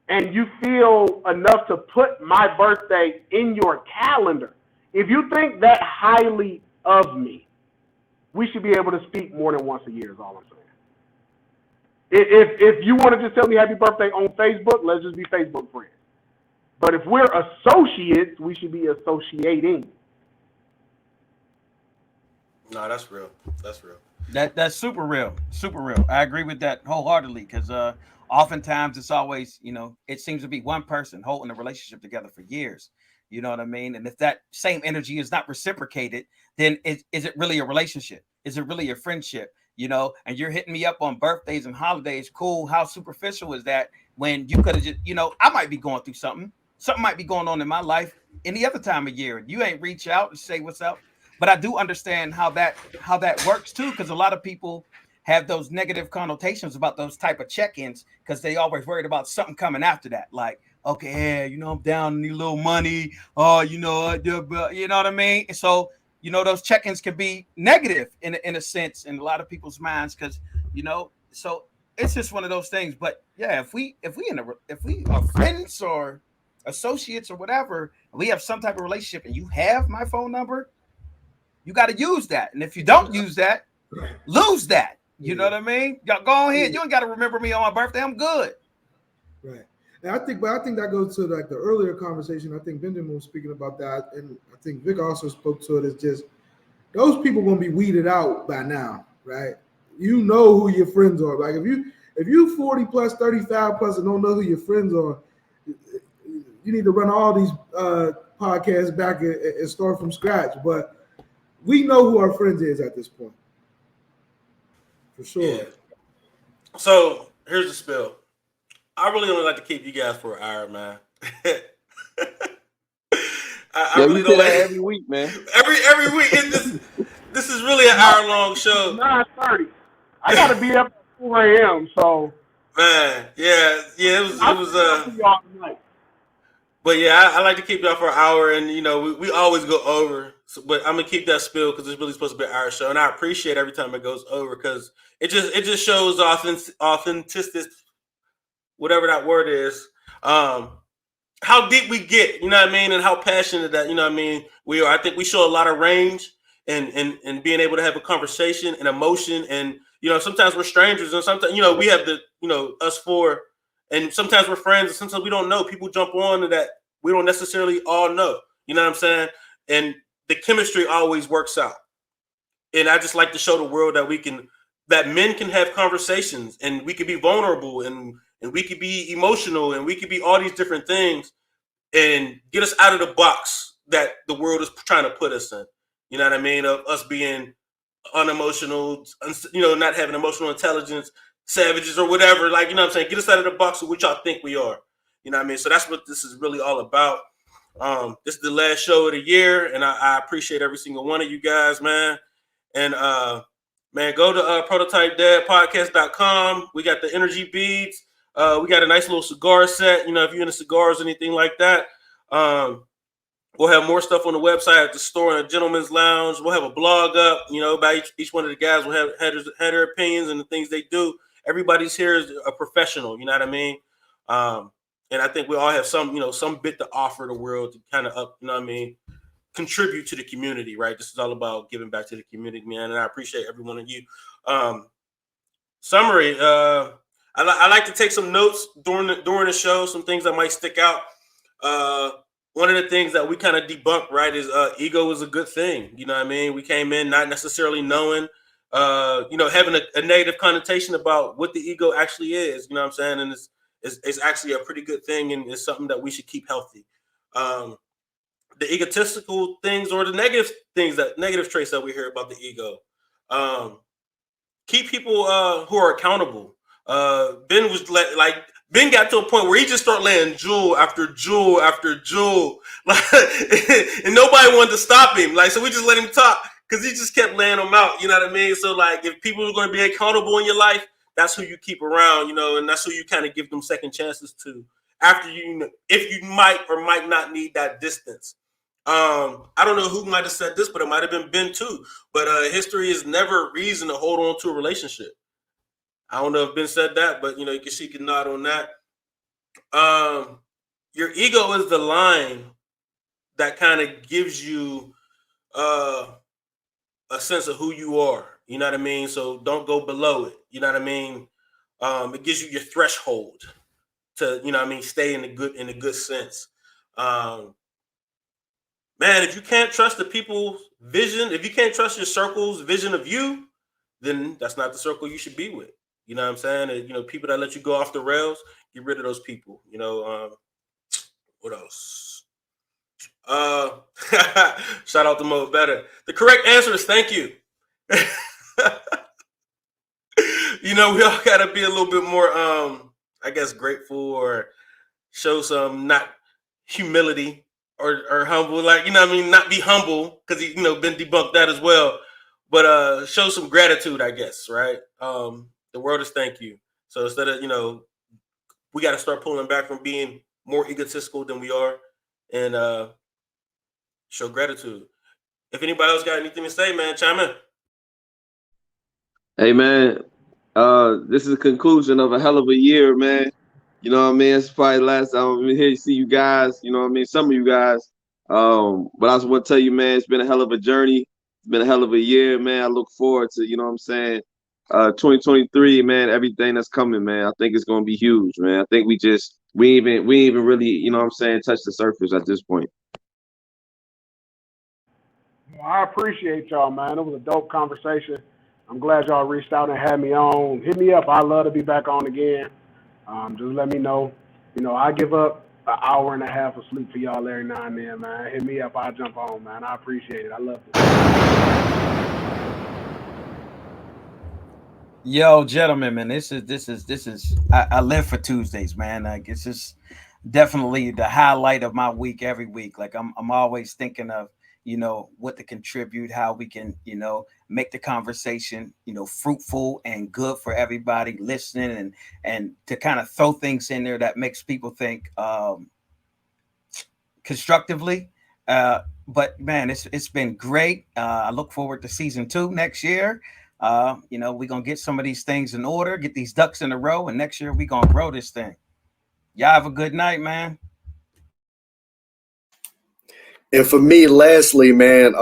and you feel enough to put my birthday in your calendar, if you think that highly of me, we should be able to speak more than once a year is all I'm saying. If you want to just tell me happy birthday on Facebook, let's just be Facebook friends. But if we're associates, we should be associating. No, that's real. That's real. That's super real. Super real. I agree with that wholeheartedly because oftentimes it's always, it seems to be one person holding a relationship together for years. You know what I mean? And if that same energy is not reciprocated, then is it really a relationship? Is it really a friendship? And you're hitting me up on birthdays and holidays. Cool. How superficial is that when you could have just, I might be going through something. Something might be going on in my life any other time of year. You ain't reach out and say what's up. But I do understand how that works too, because a lot of people have those negative connotations about those type of check-ins because they always worried about something coming after that. Like, okay, yeah, I'm down, need a little money. Oh, you know what I mean? So, those check-ins can be negative in a sense in a lot of people's minds because, so it's just one of those things. But yeah, if we are friends or associates or whatever, and we have some type of relationship and you have my phone number, you got to use that. And if you don't use that, lose that. You know what I mean? Y'all go ahead. You ain't got to remember me on my birthday. I'm good. Right. And I think that goes to like the earlier conversation. I think Benjamin was speaking about that. And I think Vic also spoke to it. It's just those people going to be weeded out by now, right? You know who your friends are. Like if you 40 plus, 35 plus and don't know who your friends are, you need to run all these podcasts back and start from scratch. But we know who our friends is at this point. For sure. Yeah. So here's the spill. I really only like to keep you guys for an hour, man. I really don't like every week, man. Every week. This is really an hour-long show. 9:30. I gotta be up at 4 a.m. So man, yeah. It was. But yeah, I like to keep y'all for an hour, and we always go over. So, but I'm gonna keep that spill because it's really supposed to be our show, and I appreciate every time it goes over because it just shows authenticity, whatever that word is. How deep we get, you know what I mean, and how passionate that we are. I think we show a lot of range and being able to have a conversation and emotion, and sometimes we're strangers, and sometimes we have the us four. And sometimes we're friends, and sometimes we don't know. People jump on that we don't necessarily all know. You know what I'm saying? And the chemistry always works out. And I just like to show the world that men can have conversations, and we can be vulnerable, and we could be emotional, and we could be all these different things, and get us out of the box that the world is trying to put us in. You know what I mean? Of us being unemotional, not having emotional intelligence, savages or whatever, like, what I'm saying? Get us out of the box of what y'all think we are. You know what I mean? So that's what this is really all about. This is the last show of the year, and I appreciate every single one of you guys, man. And man, go to prototypedadpodcast.com. We got the energy beads. We got a nice little cigar set. If you're into cigars or anything like that. We'll have more stuff on the website at the store and the Gentleman's Lounge. We'll have a blog up, about each one of the guys will have their opinions and the things they do. Everybody's here is a professional, you know what I mean? And I think we all have some bit to offer the world to kind of contribute to the community, right? This is all about giving back to the community, man. And I appreciate every one of you. Summary, I like to take some notes during the show, some things that might stick out. One of the things that we kind of debunked, right, is ego is a good thing. You know what I mean? We came in not necessarily knowing, having a negative connotation about what the ego actually is. You know what I'm saying? And it's actually a pretty good thing, and it's something that we should keep healthy. The egotistical things or the negative traits that we hear about the ego. Keep people who are accountable. Ben Ben got to a point where he just started laying jewel after jewel after jewel, like, and nobody wanted to stop him. Like, so we just let him talk because he just kept laying them out. You know what I mean? So, like, if people are going to be accountable in your life, that's who you keep around, you know, and that's who you kind of give them second chances to after you, if you might or might not need that distance. I don't know who might have said this, but it might have been Ben too. But history is never a reason to hold on to a relationship. I don't know if Ben said that, but you know, you can see can nod on that. Your ego is the line that kind of gives you uh, a sense of who you are. You know what I mean? So don't go below it. You know what I mean? It gives you your threshold to, you know what I mean, stay in a good sense. Um, Man, if you can't trust the people's vision, if you can't trust your circle's vision of you, then that's not the circle you should be with. You know what I'm saying? And, you know, people that let you go off the rails, get rid of those people. You know, what else? Uh, Shout out to Mo Better. The correct answer is thank you. You know, we all gotta be a little bit more, I guess, grateful or show some not humility or humble, like, you know what I mean, not be humble because he, you know, been debunked that as well, but show some gratitude, I guess, right? The world is thank you. So instead of, you know, we got to start pulling back from being more egotistical than we are, and show gratitude. If anybody else got anything to say, man, chime in. Hey man, this is the conclusion of a hell of a year, man. You know what I mean? It's probably the last time I'm here to see you guys. You know what I mean? Some of you guys. But I just want to tell you, man, it's been a hell of a journey. It's been a hell of a year, man. I look forward to, you know what I'm saying, 2023, man. Everything that's coming, man. I think it's gonna be huge, man. I think we ain't even really, you know what I'm saying, touch the surface at this point. Well, I appreciate y'all, man. It was a dope conversation. I'm glad y'all reached out and had me on. Hit me up. I'd love to be back on again. Just let me know. You know, I give up an hour and a half of sleep for y'all every now and then, man. Hit me up. I'll jump on, man. I appreciate it. I love it. Yo, gentlemen, man, this is. I live for Tuesdays, man. Like, it's just definitely the highlight of my week every week. Like, I'm always thinking of, you know, what to contribute, how we can, you know, make the conversation, you know, fruitful and good for everybody listening, and to kind of throw things in there that makes people think constructively. But man, it's been great. I look forward to season 2 next year. You know, we're gonna get some of these things in order, get these ducks in a row, and next year we're gonna grow this thing. Y'all have a good night, man. And for me, lastly, man,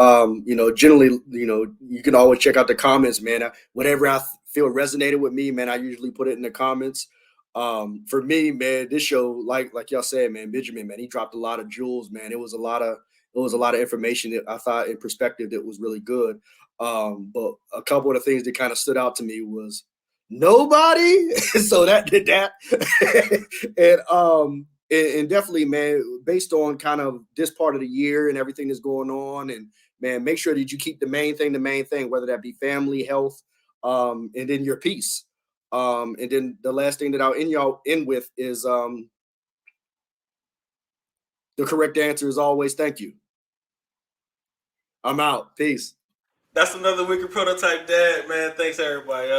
you know, generally, you know, you can always check out the comments, man. Whatever I feel resonated with me, man, I usually put it in the comments. For me, man, this show, like y'all said, man, Benjamin, man, he dropped a lot of jewels, man. It was a lot of information that I thought in perspective that was really good. But a couple of the things that kind of stood out to me was nobody. So that did that. And definitely, man, based on kind of this part of the year and everything that's going on, and man, make sure that you keep the main thing, whether that be family, health, and then your peace. And then the last thing that I'll end with is the correct answer is always thank you. I'm out. Peace. That's another wicked prototype dad, man. Thanks everybody.